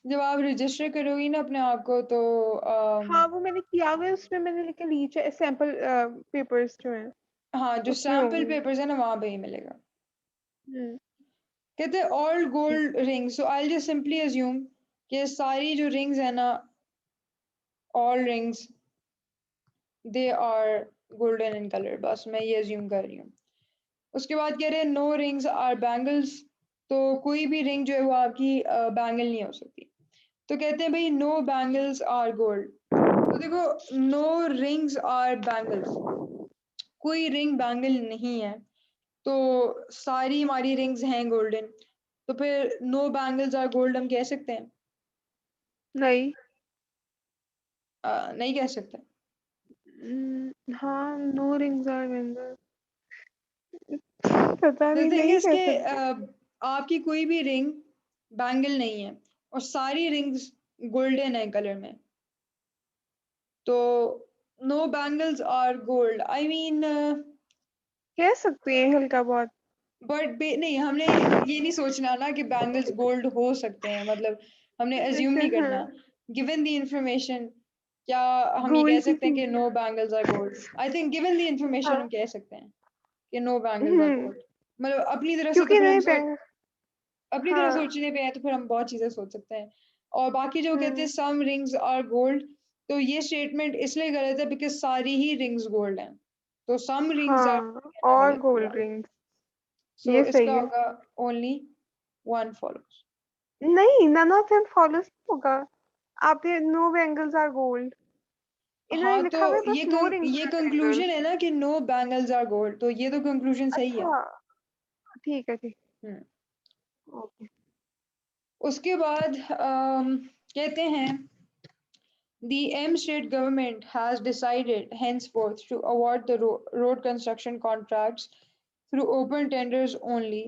जब आप रजिस्टर करोगी ना अपने आप को, तो हाँ वो मैंने किया हुआ है, उसमें मैंने लिखा लीच सैंपल पेपर्स जो हैं हाँ, जो उसमें सैम्पल होंगी। पेपर्स है ना, वहां पे ही मिलेगा। हम्म, कहते हैं ऑल ठीक। Gold rings, so I just simply assume कि सारी जो रिंग्स है ना, all rings they are golden in colour, बस मैं ये अज्यूम कर रही हूँ। उसके बाद कह रहे हैं नो रिंग्स आर बैंगल्स, तो कोई भी रिंग जो है वो आपकी बैंगल नहीं हो सकती। तो कहते हैं भाई नो बैंगल्स आर गोल्ड, तो देखो, नो रिंग्स आर बैंगल्स, कोई रिंग बैंगल नहीं है, तो सारी हमारी रिंग्स हैं गोल्डन, तो फिर नो बैंगल्स आर गोल्ड हम कह सकते हैं? नहीं। नहीं कह सकते। हाँ, नो रिंग्स आर बैंगल, पता द नहीं, थिंग नहीं इज कह के सकते। आपकी कोई भी रिंग बैंगल नहीं है, और सारी रिंग्स गोल्डन है कलर में, तो no bangles are gold, I mean. कह सकते हैं हल्का बहुत। बट नहीं, हमने ये नहीं सोचना ना कि बैंगल्स गोल्ड हो सकते हैं, मतलब हमने अज्यूम अच्छा, नहीं हाँ, करना। गिवन द इंफॉर्मेशन, क्या हम ये कह गोल्ड की सकते हैं चीज कि no bangles are gold? I think given the information हम हाँ। कह सकते हैं कि no bangles are hmm, gold. मतलब अपनी तरफ से तो क्योंकि फिर हम नहीं सोच, बैंगल। अपनी तरफ हाँ। सोचने पे हैं तो फिर हम बहुत चीजें सोच सकते हैं। और बाकी जो कहते हैं हम्म, सम रिंग्स आर गोल्ड, तो ये स्टेटमेंट इसलिए गलत है बिकॉज सारी ही रिंग्स गोल्ड हैं, तो सम रिंग्स आर, हाँ, कहना और गलत गोल्ड होगा। रिंग्स, सो ये इसका सही है। होगा ओनली वन फॉलोज। नहीं, नन ऑफ देम फॉलोस होगा। आपने नो बैंगल्स आर गोल्ड, इन्होंने हाँ, तो लिखा हुआ है बस नो रिंग्स ये आर कंक्लूजन बैंगल्स। है ना कि नो बैंगल्स आर गोल्ड, तो ये तो कंक्लूजन सही है। अच्छा, ठीक है, ठीक। हम्म। ओके। उसके बाद कहते हैं the M state government has decided henceforth to award the road construction contracts through open tenders only.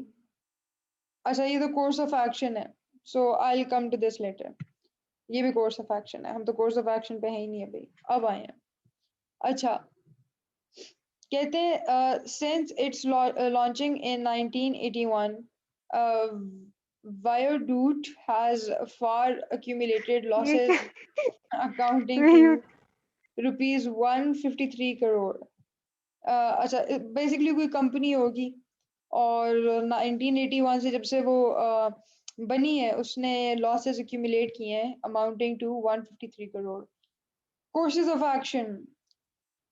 अच्छा, ये तो कोर्स ऑफ एक्शन है, so I will come to this letter. ये भी कोर्स ऑफ एक्शन है, हम तो कोर्स ऑफ एक्शन पे है ही नहीं अभी, अब आए हैं। अच्छा, कहते हैं since its launching in 1981, uh, Viaduct has far accumulated ये losses accounting to नहीं, रुपीज 153 करोड़। अच्छा, बेसिकली कोई कंपनी होगी, और 1981 से जब से वो बनी है, उसने लॉसेस एक्यूमुलेट किए हैं amounting to 153 crore. Courses of action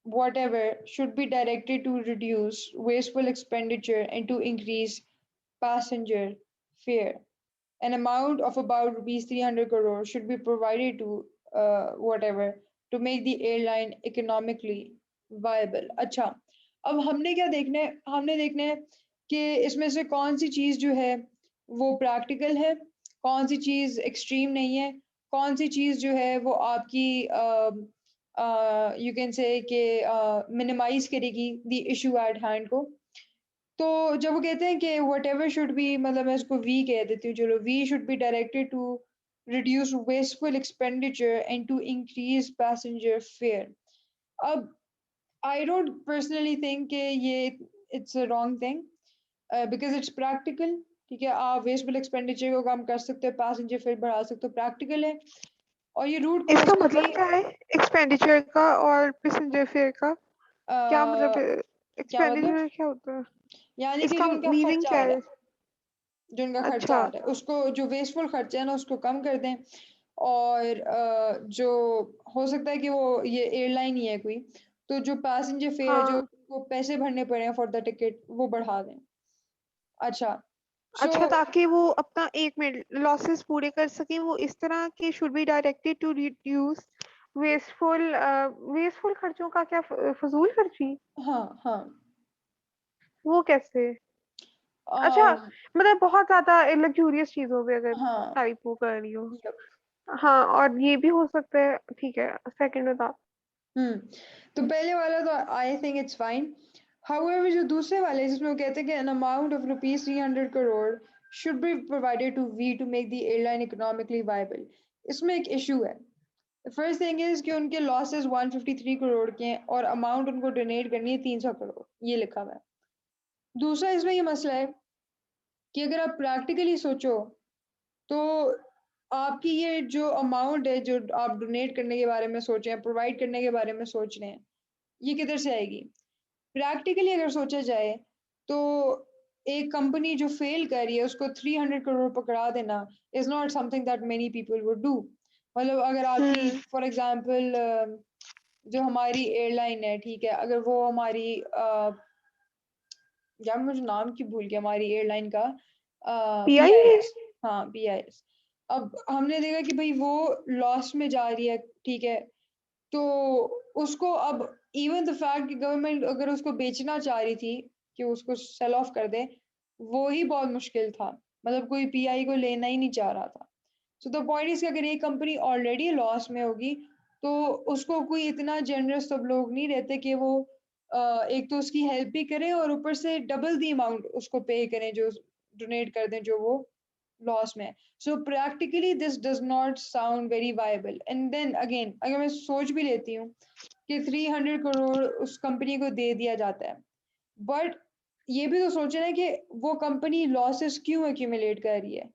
whatever should be directed to reduce wasteful expenditure and to increase passenger fare. An amount of about rupees 300 crore should be provided to whatever to make the airline economically viable. अच्छा, अब हमने क्या देखना है, हमने देखना है कि इसमें से कौन सी चीज जो है वो प्रैक्टिकल है, कौन सी चीज एक्सट्रीम नहीं है, कौन सी चीज जो है वो आपकी यू कैन से कि मिनिमाइज करेगी द इशू एट हैंड को। तो जब वो कहते हैं कि वट एवर शुड बी, मतलब मैं इसको वी कह देती हूँ, चलो, we should be directed to reduce wasteful expenditure and to increase passenger fare. अब आई डोंट पर्सनली थिंक कि ये it's a wrong thing, because it's practical. ठीक है, आप वेस्टफुल एक्सपेंडिचर को कम कर सकते हो, पैसेंजर फेयर बढ़ा सकते हो, प्रैक्टिकल है। और ये रूट इसका कॉज को मतलब भी क्या है एक्सपेंडिचर का और पैसेंजर फेयर का? क्या मतलब क्या मतलब, एक्सपेंडिचर क्या होता है? यानी कि इसका जो उनका मीनिंग खर्चा क्या है, है? जो उनका खर्चा अच्छा। आ रहा है उसको, जो वेस्टफुल खर्चा है ना उसको कम कर दें। और जो हो सकता है कि वो ये एयरलाइन ही है कोई, तो जो पैसेंजर फेयर है, जो हाँ। वो पैसे भरने पड़े हैं फॉर द टिकट, वो बढ़ा दें। अच्छा, सो अच्छा, ताकि वो अपना 1 मिनट लॉसेस पूरे कर सकें, वो इस तरह के should be directed to reduce wasteful wasteful खर्चों का क्या फजूल खर्ची, हाँ, हाँ, वो कैसे? अच्छा, अम, मतलब बहुत ज्यादा लग्जूरियस चीजों पे अगर हाँ, टाइप वो कर रही हो। yep, हाँ, और ये भी हो सकता है, ठीक है, सेकंड बता। हम्म। तो पहले वाला तो I think it's fine. However जो दूसरे वाले जिसमें वो कहते हैं कि an amount of rupees 300 crore should be provided to we to make the airline economically viable, इसमें एक इशू है। फर्स्ट थिंग इज कि उनके लॉसेस 153 करोड़ के हैं और अमाउंट उनको डोनेट करनी है 300 करोड़, ये लिखा हुआ है। दूसरा इसमें ये मसला है कि अगर आप प्रैक्टिकली सोचो तो आपकी ये जो अमाउंट है जो आप डोनेट करने के बारे में सोच रहे हैं, प्रोवाइड करने के बारे में सोच रहे हैं, ये किधर से आएगी? प्रैक्टिकली अगर सोचा जाए तो एक कंपनी जो फेल कर रही है उसको 300 करोड़ पकड़ा देना is not something that many people would do. मतलब अगर आपकी हम्म। फॉर एग्जांपल जो हमारी एयरलाइन है, ठीक है, अगर वो हमारी यार मुझे नाम की भूल गया हमारी एयरलाइन का, पी आई पीआई। एस, हाँ पी आई एस। अब हमने देखा कि भाई वो लॉस में जा रही है, ठीक है, तो उसको अब इवन द फैक्ट कि गवर्नमेंट अगर उसको बेचना चाह रही थी कि उसको सेल ऑफ कर दे, वो ही बहुत मुश्किल था। मतलब कोई पीआई को लेना ही नहीं चाह रहा था। सो द पॉइंट इज कि अगर ये कंपनी ऑलरेडी लॉस में होगी तो उसको कोई इतना जनरस सब लोग नहीं रहते कि वो एक तो उसकी हेल्प भी करें और ऊपर से डबल दी अमाउंट उसको पे करें, जो डोनेट कर दें जो वो लॉस में है। So practically this does not sound very viable. And then again अगर मैं सोच भी लेती हूँ कि 300 करोड़ उस कंपनी को दे दिया जाता है, बट ये भी तो सोचे ना कि वो कंपनी लॉसेस क्यों एक्यूमुलेट कर रही है।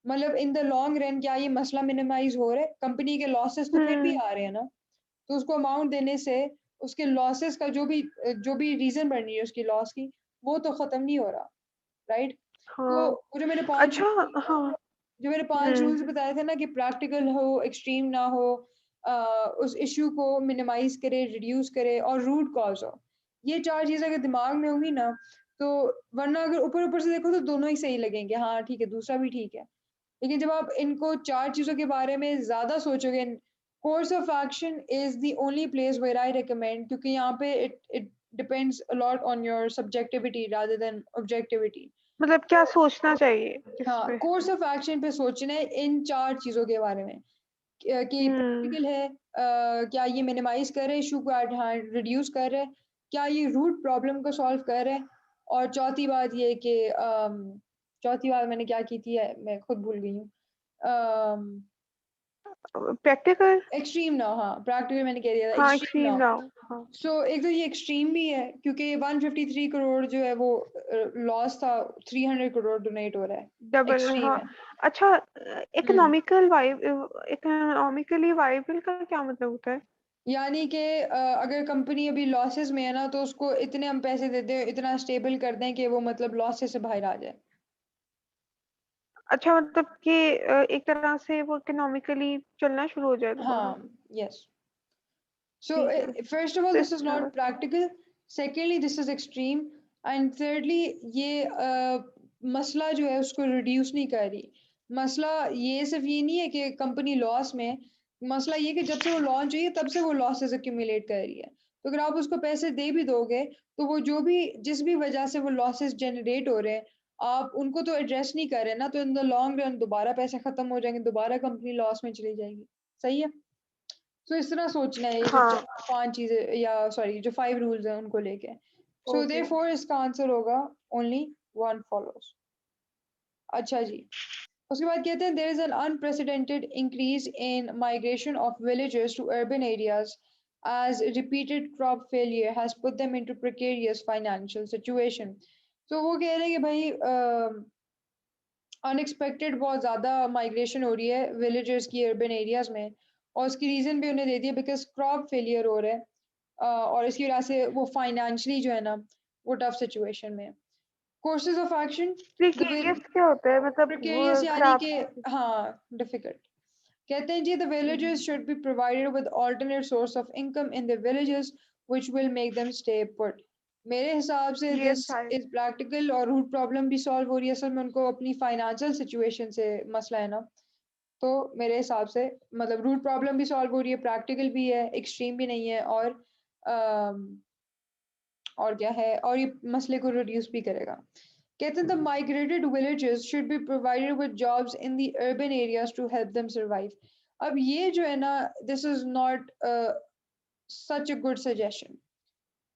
मतलब इन द लॉन्ग रन क्या ये मसला मिनिमाइज हो रहा है? कंपनी के लॉसेस तो फिर भी हम्म। आ रहे हैं ना। तो उसको अमाउंट देने से उसके लॉसेस का जो भी रीजन बन रही है उसकी लॉस की, वो तो खत्म नहीं हो रहा, राइट? तो हाँ। वो जो मैंने पांच अच्छा। हाँ। जो मेरे 5 हम्म। रूल्स बताए थे ना कि प्रैक्टिकल हो, एक्सट्रीम ना हो, उस इश्यू को मिनिमाइज करे, रिड्यूस करे और रूट कॉज हो। ये 4 चीज़ें अगर दिमाग में होंगी ना, तो वरना अगर ऊपर-ऊपर से देखो तो दोनों ही सही लगेंगे, हाँ ठीक है, दूसरा भी ठीक है। लेकिन जब आप इनको 4 चीज़ों के बारे में ज़्यादा सोचोगे, course of action is the only place where I recommend, क्योंकि यहाँ पे it it depends a lot on your subjectivity rather than objectivity. मतलब क्या सोचना चाहिए इस हाँ, पे? कोर्स ऑफ एक्शन पे सोचना है इन 4 चीज़ों के बारे में, कि हम्म। प्रैक्टिकल है, क्या ये मिनिमाइज़ कर रहे हैं इश्यू को एट हैंड, रिड्यूस कर रहे हैं, क्या ये रूट प्रॉब्लम को सॉल्व कर रहे हैं, और चौथी बात ये कि चौथी बात मैंने क्या की थी मैं खुद भूल गई हूँ। प्रैक्टिकल। एक्सट्रीम ना हो, हाँ, प्रैक्टिकल मैंने कह दिया था, हाँ, एक्सट्रीम ना एक्सट्रीम हो। ना हो। हाँ। सो एक तो ये एक्सट्रीम भी है क्योंकि 153 करोड़ जो है वो लॉस था, 300 करोड़ डोनेट हो रहा है, डबल, एक्सट्रीम हाँ। है। अच्छा, हुँ। इकोनॉमिकली वाइबल का क्या मतलब होता है? यानी कि अगर कंपनी अभी लॉसेस में है ना तो उसको इतने हम पैसे दे दें, इतना स्टेबल कर दें कि वो मतलब लॉसेस से बाहर आ जाए। अच्छा, मतलब कि एक तरह से वो इकोनॉमिकली चलना शुरू हो जाए दोबारा। हाँ, यस। So, ठीक है। first of all, this this is not practical. Secondly, this is extreme. And thirdly, ये मसला जो है उसको रिड्यूस नहीं कर रही। मसला ये सिर्फ ये नहीं है कि कंपनी लॉस में है, मसला ये कि जब से वो लॉन्च हुई है तब से वो लॉसेस एक्यूमुलेट कर रही है। तो अगर आप उसको पैसे दे भी दोगे तो वो जो भी जिस भी वजह से वो लॉसेस जनरेट हो रहे हैं, आप उनको तो एड्रेस नहीं कर रहे ना, तो इन द लॉन्ग रन दोबारा पैसे खत्म हो जाएंगे, दोबारा कंपनी लॉस में चली जाएगी। सही है? तो इस तरह सोचना है ये जो हाँ। 5 चीज़ें या सॉरी जो 5 रूल्स हैं उनको लेके। So okay. देयरफॉर इसका आंसर होगा ओनली वन फॉलोज़। अच्छा जी। उसके बाद कहते हैं there is an unprecedented increase in migration of villagers to urban areas as repeated crop failure has put them into precarious financial situation। तो वो कह रहे हैं कि भाई अनएक्सपेक्टेड बहुत ज़्यादा माइग्रेशन हो रही है विलेजर्स की अर्बन एरियाज़ में, और उसकी रीज़न भी उन्हें दे दिया बिकॉज़ क्रॉप फेलियर हो रहा है, और इसकी वजह से वो फाइनेंशियली जो है ना वो टफ सिचुएशन में है। कोर्सेज ऑफ एक्शन, प्रिकेरियस क्या होता है, मतलब प्रिकेरियस यानी खराब? कि हाँ डिफिकल्ट। कहते हैं जी the villagers should be provided with alternate source of income in the villages which will make them stay put। मेरे हिसाब से ये this अच्छा है। is practical और रूट प्रॉब्लम भी सॉल्व हो रही है। असल में उनको अपनी फाइनेंशियल सिचुएशन से मसला है ना, तो मेरे हिसाब से मतलब रूट प्रॉब्लम भी सॉल्व हो रही है, प्रैक्टिकल भी है, एक्सट्रीम भी नहीं है, और क्या है, और ये मसले को रिड्यूस भी करेगा। कहते हैं the migrated villages should be provided with jobs in the urban areas to help them survive। अब ये जो है ना, this is not such a good suggestion।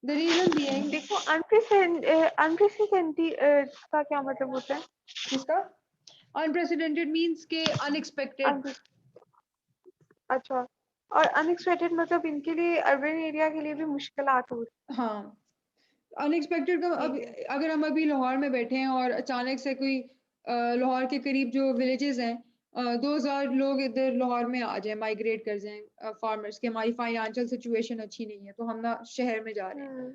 The reason being, देखो अनप्रेसिडेंटेड का क्या मतलब होता है? किसका unprecedented means के unexpected। Un- अच्छा, और अनएक्सपेक्टेड मतलब इनके लिए अर्बन एरिया के लिए भी मुश्किलात हो रही हाँ, अनएक्सपेक्टेड का अब है। अगर हम अभी लाहौर में बैठे हैं और अचानक से कोई लाहौर के करीब जो विलेजेस हैं 2000 लोग इधर लाहौर में आ जाए, माइग्रेट कर जाएं फार्मर्स के, हमारी फाइनेंशियल सिचुएशन अच्छी नहीं है तो हम ना शहर में जा रहे हैं, हम्म।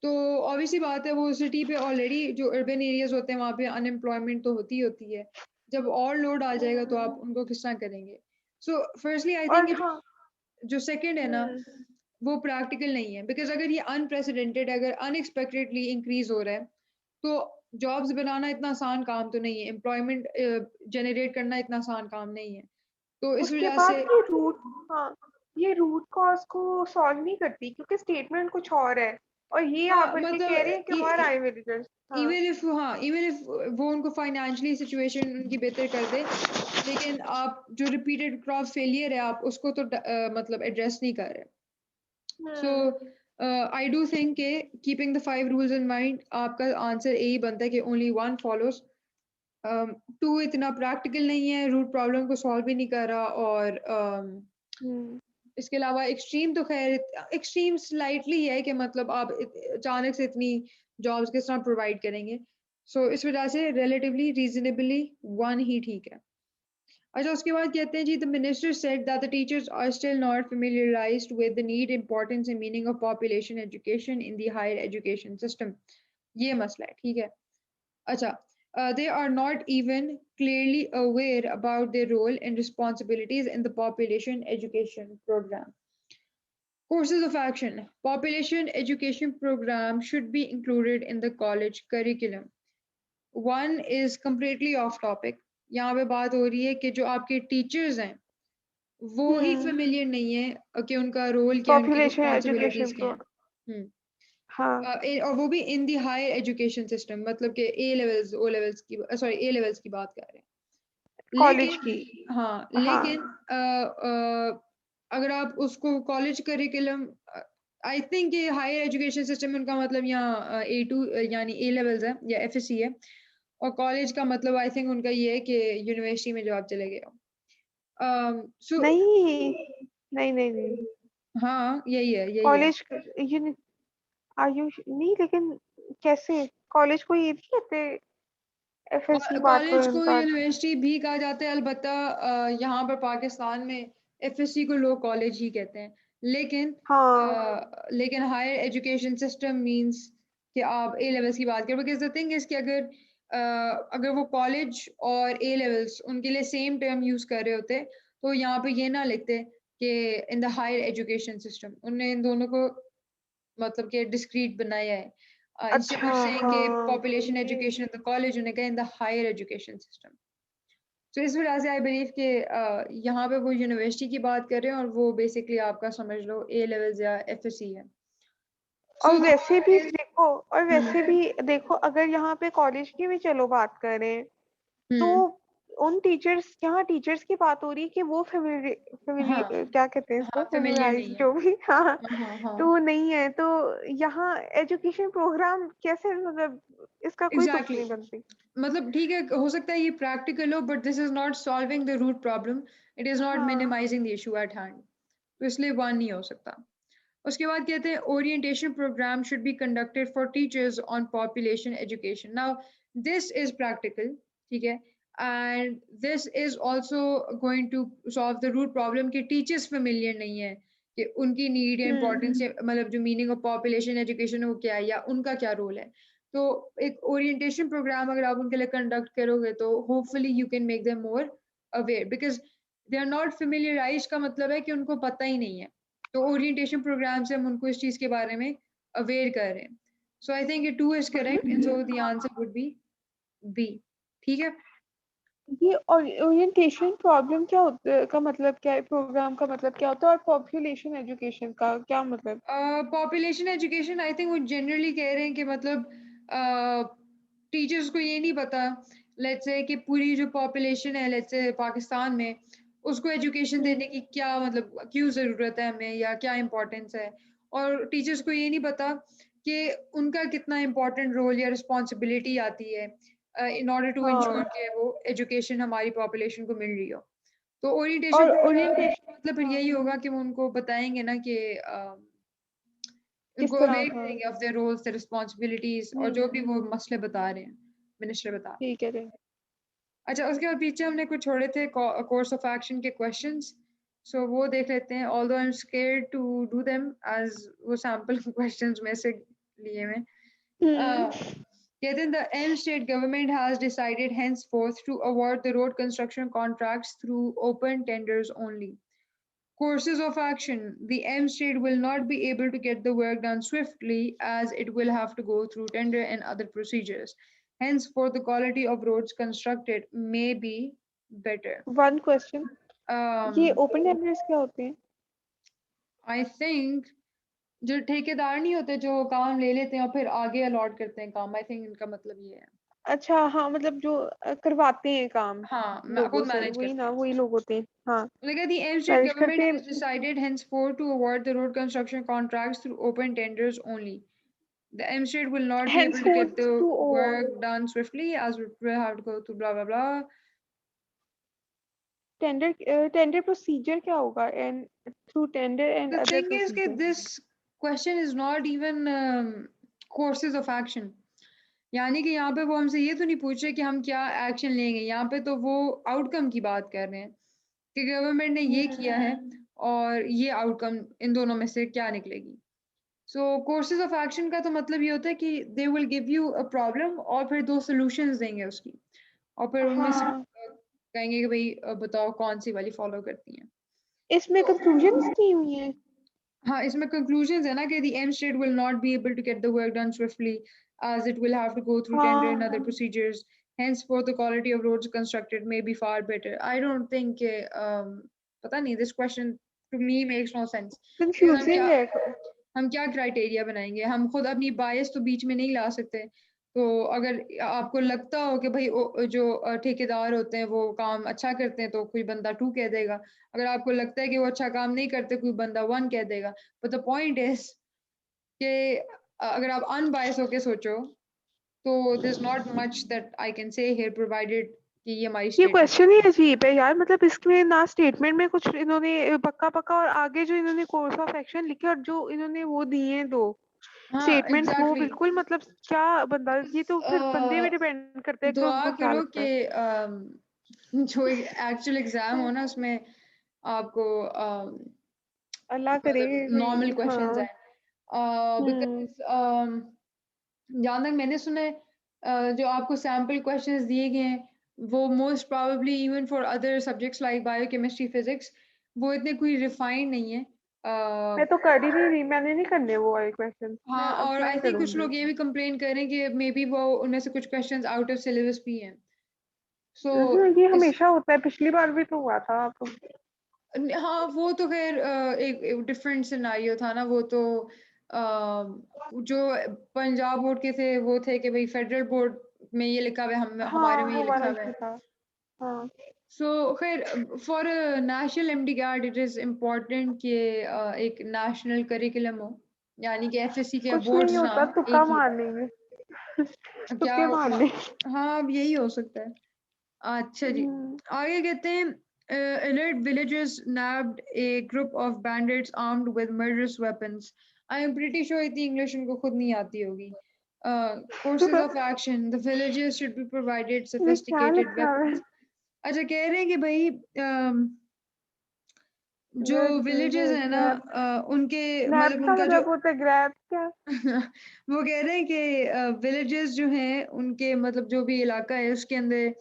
तो ऑब्वियसली बात है वो सिटी पे ऑलरेडी जो अर्बन एरियाज होते हैं वहाँ पे अनएम्प्लॉयमेंट तो होती ही होती है। जब और लोड आ जाएगा तो आप हम्म। उनको किस तरह करेंगे? सो फर्स्टली आई और थिंक हाँ। जो सेकंड है ना हम्म। वो प्रैक्टिकल नहीं है, बिकॉज अगर ये अनप्रेसिडेंटेड अगर अनएक्सपेक्टेडली इंक्रीज हो रहा है तो जॉब्स बनाना इतना आसान काम तो नहीं है, एम्प्लॉयमेंट जनरेट करना इतना आसान काम नहीं है, तो इस उसके वजह बाद से हाँ, ये रूट कॉज को सॉल्व नहीं करती क्योंकि स्टेटमेंट कुछ और है, और ये आप हाँ बल्कि कह रहे हैं कि और मतलब आए विलेजर्स। हाँ। इवन इफ वो उनको फाइनेंशियली सिचुएशन उनकी बेहतर कर दे, लेकिन आप जो रिपीटेड क्रॉप फेलियर है आप उसको तो मतलब एड्रेस नहीं कर रहे। सो हम्म। आई डू थिंक के keeping the 5 rules in mind आपका आंसर यही बनता है कि ओनली वन फॉलोज। टू इतना प्रैक्टिकल नहीं है, रूट प्रॉब्लम को सॉल्व भी नहीं कर रहा, और हम्म। इसके अलावा एक्सट्रीम तो खैर एक्सट्रीम स्लाइटली है कि मतलब आप अचानक से इतनी जॉब्स किस तरह प्रोवाइड करेंगे। सो इस वजह से रिलेटिवली रीजनेबली वन ही ठीक है। अच्छा, उसके बाद कहते हैं जी the minister said that the teachers are still not familiarized with the need, importance and meaning of population education in the higher education system। ये मसला है, ठीक है। अच्छा, they are not even clearly aware about their role and responsibilities in the population education program। Courses of action: population education program should be included in the college curriculum। One is completely off topic। यहाँ पे बात हो रही है कि जो आपके teachers हैं वो ही हम्म। फेमिलियर नहीं है कि उनका रोल क्या है, उनकी पॉपुलेशन रिस्पॉन्सिबिलिटीज एजुकेशन क्या को। हैं। हम्म। हाँ। और वो भी इन दी हायर एजुकेशन सिस्टम, मतलब कि ए लेवल्स ओ लेवल्स की, सॉरी ए लेवल्स की बात कर रहे हैं। कॉलेज की। लेकिन हाँ, हाँ। लेकिन अगर आप उसको कॉलेज करिकुलम, आई थिंक ये हायर एजुकेशन सिस्टम में उनका मतलब यहाँ A2 यानी ए लेवल्स है या एफएससी है, और कॉलेज का मतलब आई थिंक उनका ये है कि यूनिवर्सिटी में जो आप चले गए हो। सो नहीं नहीं नहीं नहीं, हाँ यही है। कॉलेज आयुष नहीं, लेकिन कैसे कॉलेज को ये नहीं कहते? एफएससी पार्ट कॉलेज वन को पार्ट। यूनिवर्सिटी भी कहा जाता है, अलबत्ता यहाँ पर पाकिस्तान में एफएससी को लोग कॉलेज ही कहते हैं, लेकिन हाँ। लेकिन हायर एजुकेशन सिस्टम मींस कि आप ए लेवल्स की बात करें, बिकॉज द थिंग इज कि अगर वो कॉलेज और ए लेवल्स उनके लिए सेम टर्म यूज कर रहे होते तो यहाँ पे ये ना लिखते कि in the higher education system, उनने इन दोनों को मतलब कि डिस्क्रीट बनाया है। इंस्टेड अच्छा। ऑफ सेइंग कि हाँ पॉपुलेशन ये। एजुकेशन इन द कॉलेज, उन्हें कहा in the higher education system. तो इस वजह से आई बिलीव कि यहाँ पे वो यूनिवर्सिटी की बात कर रहे हैं और वो बेसिकली आपका समझ लो ए लेवल्स या एफएससी है। और सो द वैसे पॉइंट भी इज देखो, और वैसे भी देखो, अगर यहाँ पे कॉलेज की भी चलो बात करें, तो हम्म, उन टीचर्स, यहाँ टीचर्स की बात हो रही है कि वो हाँ क्या कहते हैं इसको, हाँ फेमिलियर फेमिलाइज नहीं है। जो भी। हाँ। हाँ हाँ तो हाँ वो नहीं है, तो यहाँ एजुकेशन प्रोग्राम कैसे, मतलब इसका कोई तुक एग्जैक्टली नहीं बनती। मतलब ठीक है, हो सकता है ये प्रैक्टिकल हो, but this is not solving the root problem, it is not हाँ। Minimising the issue at hand, तो इसलिए वन नहीं हो सकता। उसके बाद कहते हैं orientation program should be conducted for teachers on population education. Now this is practical, ठीक है, and this is also going to solve the root problem कि टीचर्स फेमिलियर नहीं है कि उनकी नीड या हम्म। इंपॉर्टेंस, मतलब जो मीनिंग ऑफ पॉपुलेशन एजुकेशन है वो क्या है या उनका क्या रोल है। तो एक ओरिएंटेशन प्रोग्राम अगर आप उनके लिए कंडक्ट करोगे तो hopefully you can make them more aware, because they are not familiarise का मतलब है कि उनको पता ही नहीं है। तो ओरिएंटेशन प्रोग्राम से हम उनको इस चीज के बारे में अवेयर कर रहे हैं। So I think two is correct and so the answer would be B. ठीक है। ये ओरिएंटेशन प्रॉब्लम क्या होता है का मतलब क्या है, प्रोग्राम का मतलब क्या होता है, और पॉपुलेशन एजुकेशन का क्या मतलब? पॉपुलेशन एजुकेशन आई थिंक वो जनरली कह रहे हैं कि मतलब टीचर्स को ये नहीं पता, लेट्स से कि पूरी जो पॉपुलेशन है लेट्स से पाकिस्तान में, उसको एजुकेशन देने की क्या मतलब क्यों ज़रूरत है हमें, या क्या इम्पोर्टेंस है। और टीचर्स को ये नहीं पता कि उनका कितना इम्पोर्टेंट रोल या रिस्पॉन्सिबिलिटी आती है इन ऑर्डर टू इंश्योर हाँ, कि वो एजुकेशन हमारी पॉपुलेशन को मिल रही हो। तो ओरिएंटेशन और प्रोग्राम ओरिएंटेशन मतलब फिर यही होगा कि वो उनको बताएंगे ना कि किस उनको तरह? अवेयर हाँ। करेंगे of their roles, their responsibilities, और जो भी वो मसले बता रहे हैं, मिनिस्टर बता रहे हैं। ठीक है, ठीक। अच्छा, उसके बाद पीछे हमने कुछ छोड़े थे कोर्स ऑफ एक्शन के क्वेश्चंस, सो वो देख लेते हैं। Although I am scared to do them as वो सैंपल क्वेश्चंस में से लिए हैं। कहते हैं the M state government has decided henceforth to award the road construction contracts through open tenders only. Courses of action. The M state will not be able to get the work done swiftly as it will have to go through tender and other procedures. Henceforth, the quality of roads constructed may be better. One question, ये Um, open tenders क्या होते हैं? I think जो ठेकेदार नहीं होते जो काम ले लेते हैं और फिर आगे अलॉट करते हैं काम, आई थिंक इनका मतलब ये है। अच्छा, हाँ, मतलब जो करवाते हैं काम हाँ, लोगों खुद से, मैनेज वही करते ना, हैं। वही लोग होते हैं। हाँ, Like the M state manage government करते has हैं। decided henceforth to award the road construction contracts through open tenders only. The M state will not be able to get henceforth the to work done swiftly as it will have to go through blah blah blah. Tender, tender procedure क्या होगा? And through tender and The other thing is that procedure. this question is not even courses of action. यानी कि यहाँ पे वो हमसे ये तो नहीं पूछ रहे कि हम क्या एक्शन लेंगे, यहाँ पे तो वो आउटकम की बात कर रहे हैं कि गवर्नमेंट ने ये किया है और ये आउटकम इन दोनों में से क्या निकलेगी। सो कोर्सेज ऑफ एक्शन का तो मतलब ये होता है कि they will give you a problem और फिर दो सॉल्यूशंस देंगे उसकी, और फिर उनमें से हाँ, कहेंगे कि भाई बताओ कौन सी वाली फॉलो करती हैं। इसमें कंक्लूजन्स दी हुई हैं। हाँ, इसमें कंक्लूजन्स है ना कि the M state will not be able to get the work done swiftly as it will have to go through tender and other हाँ, procedures. Henceforth, the quality of roads constructed may be far better. I don't think पता नहीं, this question to me makes no sense. Because confusing है। हम क्या criteria बनाएंगे, हम खुद अपनी बायस तो बीच में नहीं ला सकते। तो अगर आपको लगता हो कि भाई जो ठेकेदार होते हैं वो काम अच्छा करते हैं तो कोई बंदा 2 कह देगा, अगर आपको लगता है कि वो अच्छा काम नहीं करते कोई बंदा 1 कह देगा। बट द पॉइंट इज कि अगर आप अनबायस होके सोचो तो there is not much that I can say here provided कि ये हमारी ये स्टेटमेंट। क्वेश्चन ही अजीब है यार, मतलब इसमें ना स्टेटमेंट में कुछ इन्होंने पक्का पक्का, और आगे जो इन्होंने कोर्स ऑफ एक्शन लिखे और जो इन्होंने वो दिए हैं दो हाँ स्टेटमेंट्स, वो एग्जैक्टली। बिल्कुल मतलब क्या बंदा, ये तो फिर बंदे पे डिपेंड करता है कि दुआ उनको क्या करो लगता कि है। जो एक्चुअल एग्जाम हो ना उसमें आपको अल्लाह करे नॉर्मल कोई। क्वेश्चंस हाँ। हैं हम्म। बिकॉज जहाँ तक मैंने सुना है जो आपको सैम्पल क्वेश्चंस दिए गए हैं वो most probably even for other subjects like biochemistry physics वो इतने कोई रिफाइंड नहीं है। मैं तो कर ही नहीं रही, मैंने नहीं करने वो वाले क्वेश्चन, मैं हाँ, अब और से आई नहीं थिंक कुछ करूंगी। लोग ये भी कंप्लेन कर रहे हैं कि मे बी वो उनमें से कुछ क्वेश्चंस आउट ऑफ सिलेबस भी हैं। सो ये इस हमेशा होता है, पिछली बार भी तो हुआ था तो। हाँ वो तो खैर एक डिफरेंट सिनारियो था ना, वो तो जो पंजाब बोर्ड के थे वो थे कि भाई फेडरल बोर्ड में ये लिखा हुआ है, हम हमारे हाँ, में ये वो वाला लिखा हुआ इशू है। था। हाँ। सो खैर for national MD guard it is important कि एक नेशनल करिकुलम हो, यानी कि एफएससी के कुछ नहीं बोर्ड्स ना होता, तुक्का एक ही मार लेंगे। क्या तुक्के मार ले। हाँ अब यही हो सकता है। अच्छा जी, हम्म। आगे कहते हैं alert villagers nabbed a group of bandits armed with murderous weapons. I am pretty sure इतनी इंग्लिश उनको खुद नहीं आती होगी। Courses of action. The villagers should be provided ये क्या sophisticated लिखा है? weapons. अच्छा कह रहे हैं कि भाई जो Red विलेजेस villages, है ना grab. उनके Grab मतलब का उनका जो मतलब होता है grab क्या? वो कह रहे हैं कि विलेजेस जो हैं उनके मतलब जो भी इलाका है उसके अंदर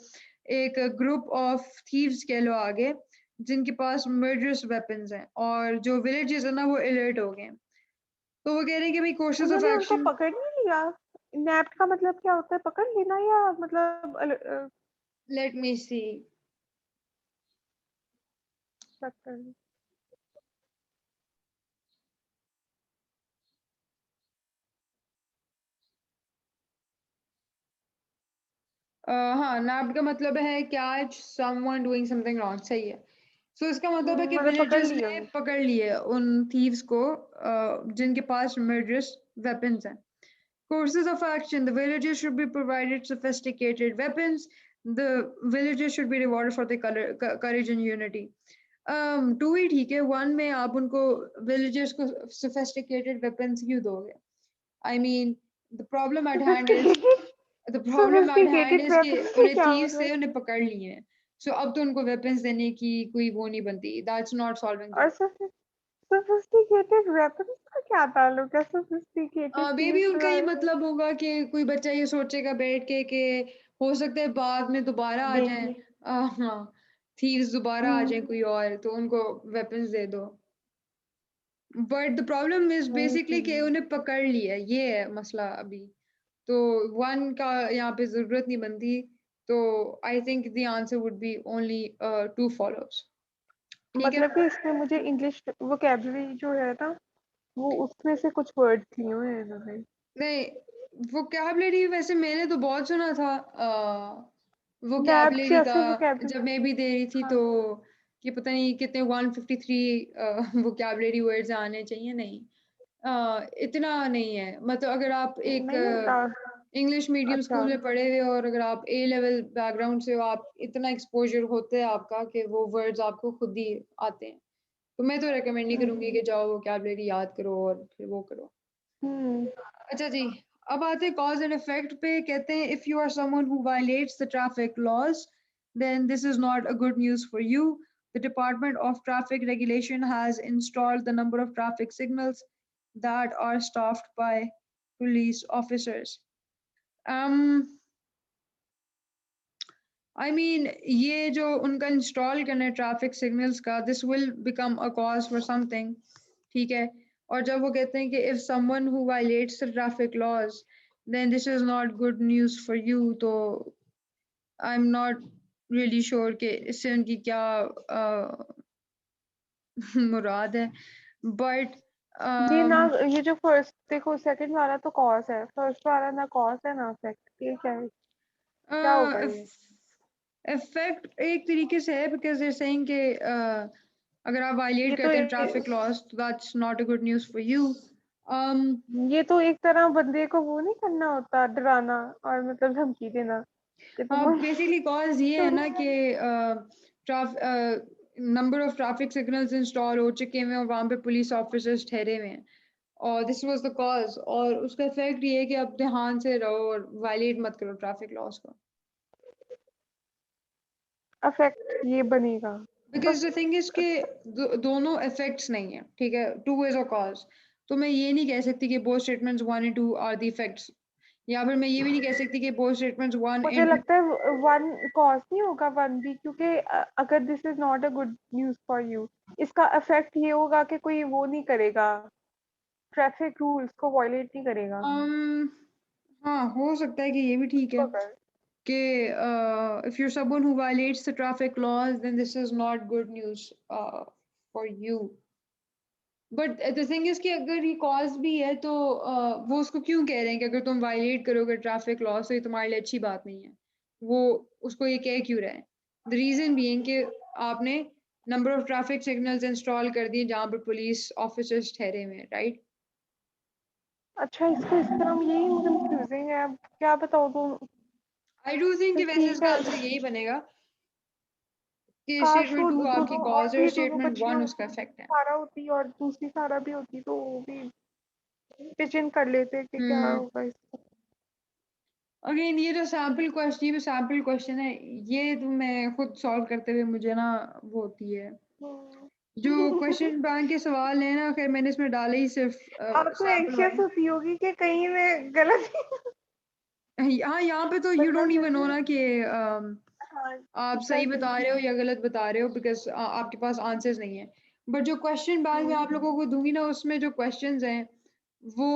एक ग्रुप ऑफ थीव्स कह लो आगे जिनके पास मर्डरस वेपन्स हैं और जो विलेजेस है ना वो अलर्ट हो गए हैं। तो वो कह रहे हैं कि भाई कोर्सेज ऑफ उन्होंने उनको एक्शन। पकड़ नहीं लिया? नैप्ड का मतलब क्या होता है, पकड़ लेना या मतलब लेट मी सी। पकड़? हाँ नैप्ड का मतलब है catch someone doing something wrong, सही है। सो इसका मतलब है कि मतलब पकड़ विलेजेस लिया ने उनको। पकड़ लिए उन थीव्स को जिनके पास मर्डरस वेपन्स हैं। Courses of action: the villagers should be provided sophisticated weapons. The villagers should be rewarded for their courage and unity. Two ही ठीक है। One में आप उनको villagers को sophisticated weapons क्यों दोगे? I mean, the problem at hand is Sophisticated, the problem at hand sophisticated is कि weapons से उन्हें क्या thieves मतलब? से उन्हें पकड़ लिए हैं। So अब तो उनको weapons देने की कोई वो नहीं बनती। That's not solving the और problem. sophisticated weapons का क्या ताल्लुक है sophisticated बेबी thieves के उनका ये बारे में? मतलब होगा कि कोई बच्चा ये सोचेगा बैठ के कि हो सकता है बाद में दोबारा आ जाए। देखिए। हाँ थीव्स दोबारा आ जाए हम्म। कोई और तो उनको वेपन्स दे दो। But the problem is basically कि हम्म। उन्हें पकड़ लिया, ये है मसला अभी। तो वन का यहाँ पे जरूरत नहीं बनती। तो I think the answer would be only two followers. ठीक है। मतलब कि इसमें मुझे इंग्लिश वोकेबलरी जो है ना, वो उसमें से कुछ वर्ड्स लिए हुए हैं इन्होंने। नहीं वोकैबुलरी वैसे मैंने तो बहुत सुना था नैप वोकैबुलरी का। जैसे वोकेबलरी। जब मैं भी दे रही थी हाँ। तो कि पता नहीं कितने 153 वोकैबुलरी वर्ड्स आने चाहिए, नहीं इतना नहीं है। मतलब अगर आप एक नहीं इंग्लिश मीडियम अच्छा। स्कूल में पढ़े हुए और अगर आप ए लेवल बैकग्राउंड से हो, आप इतना एक्सपोजर होता है आपका कि वो वर्ड्स आपको खुद ही आते हैं। तो मैं तो रेकमेंड नहीं करूंगी हम्म। कि जाओ वोकैबुलरी याद करो और फिर वो करो। हम्म। अच्छा जी, अब आते हैं कॉज एंड इफेक्ट पे। कहते हैं if you are someone who violates the traffic laws then this is not a good news for you. The Department of Traffic Regulation has installed the number of traffic signals that are staffed by police officers. Um, I mean ये जो उनका install करना है traffic signals का, this will become a cause for something, ठीक है। और जब वो कहते हैं कि if someone who violates the traffic laws then this is not good news for you, तो I'm not really sure कि इससे उनकी क्या मुराद है। बट ये ना, ये जो फर्स्ट देखो, सेकंड वाला तो कॉज है, फर्स्ट वाला ना कॉज है ना इफेक्ट। ये क्या है, क्या होगा ये? इफेक्ट एक तरीके से है बिकॉज they're saying कि अगर आप ये वायलेट तो करते हैं ट्रैफिक लॉज तो that's not a good news for you. ये तो एक तरह बंदे को वो नहीं करना होता, डराना और मतलब धमकी देना कि हाँ तुम बेसिकली कॉज ये है तुम ना कि number of traffic signals install हो चुके हैं और वहाँ पे पुलिस ऑफिसर्स ठहरे हुए हैं और दिस वाज द कॉज। और उसका इफेक्ट ये है कि अब ध्यान से रहो और वायलेट मत करो ट्रैफिक लॉज को। अफेक्ट ये बनेगा तो। बिकॉज द थिंग इज कि दोनों इफेक्ट्स नहीं है, ठीक है। Two is a cause. तो मैं ये नहीं कह सकती कि both statements one and two are the effects, या फिर मैं ये भी नहीं कह सकती कि बोथ स्टेटमेंट्स वन मुझे एंड टू। लगता है वन कॉज नहीं होगा, वन भी, क्योंकि अगर this is not a good news for you, इसका इफेक्ट ये होगा कि कोई वो नहीं करेगा, ट्रैफिक रूल्स को वायलेट नहीं करेगा। हाँ हो सकता है कि ये भी ठीक है अगर कि if you're someone who violates the traffic laws then this is not good news for you. But the thing is कि अगर ये cause भी है तो वो उसको क्यों कह रहे हैं कि अगर तुम violate करोगे traffic laws तो ये तुम्हारे लिए अच्छी बात नहीं है। वो उसको ये कह क्यों रहे हैं? The reason being कि आपने number of traffic signals install कर दिए जहाँ पर police officers ठहरे हुए हैं, right? अच्छा, इसको इस तरह यही मुझे कंफ्यूजिंग है, अब क्या बताओ तो। I do think तो कि वैसे ठीक इसका है, आंसर यही बनेगा कि काश स्टेटमेंट वो टू आपकी दोनों और कॉज है, भी दोनों स्टेटमेंट बच्चियां वन उसका होती, इफेक्ट है। सारा होती और दूसरी सारा भी होती, तो वो भी पिच इन कर लेते कि क्या हम्म। होगा इसका। अगेन ये जो सैम्पल क्वेश्चन है ये तो मैं खुद सॉल्व करते हुए मुझे ना वो होती है। जो क्वेश्चन बैंक के सवाल है ना, खैर मैंने इसमें डाले ही सिर्फ आप तो सैंपल एंशियस वाले। होती होगी कि कहीं मैं गलत हाँ, यहाँ पे तो यू बता डोंट इवन नो सकती हूँ। ना कि हाँ, आप सही एग्जैक्टली। बता रहे हो या गलत बता रहे हो, बिकॉज आपके पास आंसर्स नहीं है। बट जो क्वेश्चन बैंक में आप लोगों को दूंगी ना, उसमें जो क्वेश्चंस हैं वो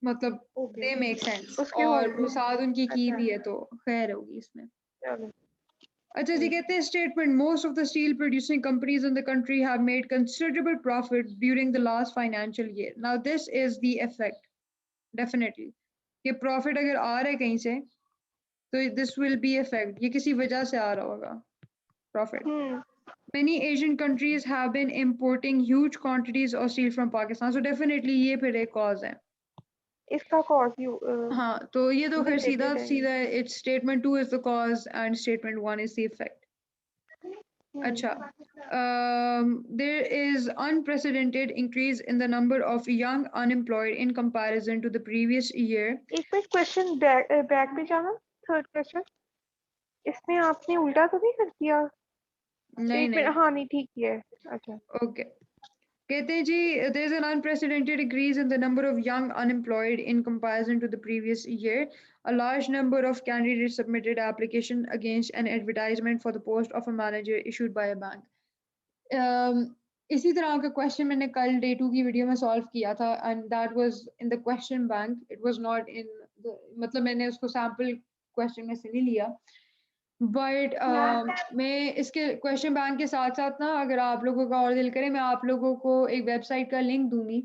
मतलब ओके, दे मेक सेंस, उसके और होंगे। मिसाल उनकी की अच्छा, भी है, तो खैर होगी इसमें। चलो। अच्छा जी, हम्म, कहते हैं statement, most of the steel producing companies in the country have made considerable profit during the last financial year. Now this is the effect, definitely, कि प्रॉफिट अगर आ रहा है कहीं से, तो दिस विल बी इफेक्ट, ये किसी वजह से आ रहा होगा profit. Hmm, Many Asian countries have been importing huge quantities of steel from Pakistan, so definitely ये फिर एक cause है। इसका कॉज यू हाँ, तो ये तो फिर सीधा रिलेटेड है ये। सीधा it's statement 2 is the cause and statement 1 is the effect। हम्म, अच्छा, there is unprecedented increase in the number of young unemployed in comparison to the previous year। एक मिनट, क्वेश्चन बैक बैक पे जाना। Third question, इसमें आपने उल्टा तो नहीं कर दिया? नहीं एक नहीं, मिनट, हाँ नहीं, ठीक ही है। अच्छा। ओके। कहते हैं जी, there is an unprecedented increase in the number of young unemployed in comparison to the previous year। A large number of candidates submitted application against an advertisement for the post of a manager issued by a bank। इसी तरह का question मैंने कल day 2 की video में solve किया था, and that was in the question bank, it was not in the, मतलब मैंने उसको सैंपल क्वेश्चन में से नहीं लिया। बट मैं इसके क्वेश्चन बैंक के साथ साथ ना, अगर आप लोगों का और दिल करे, मैं आप लोगों को एक वेबसाइट का लिंक दूंगी,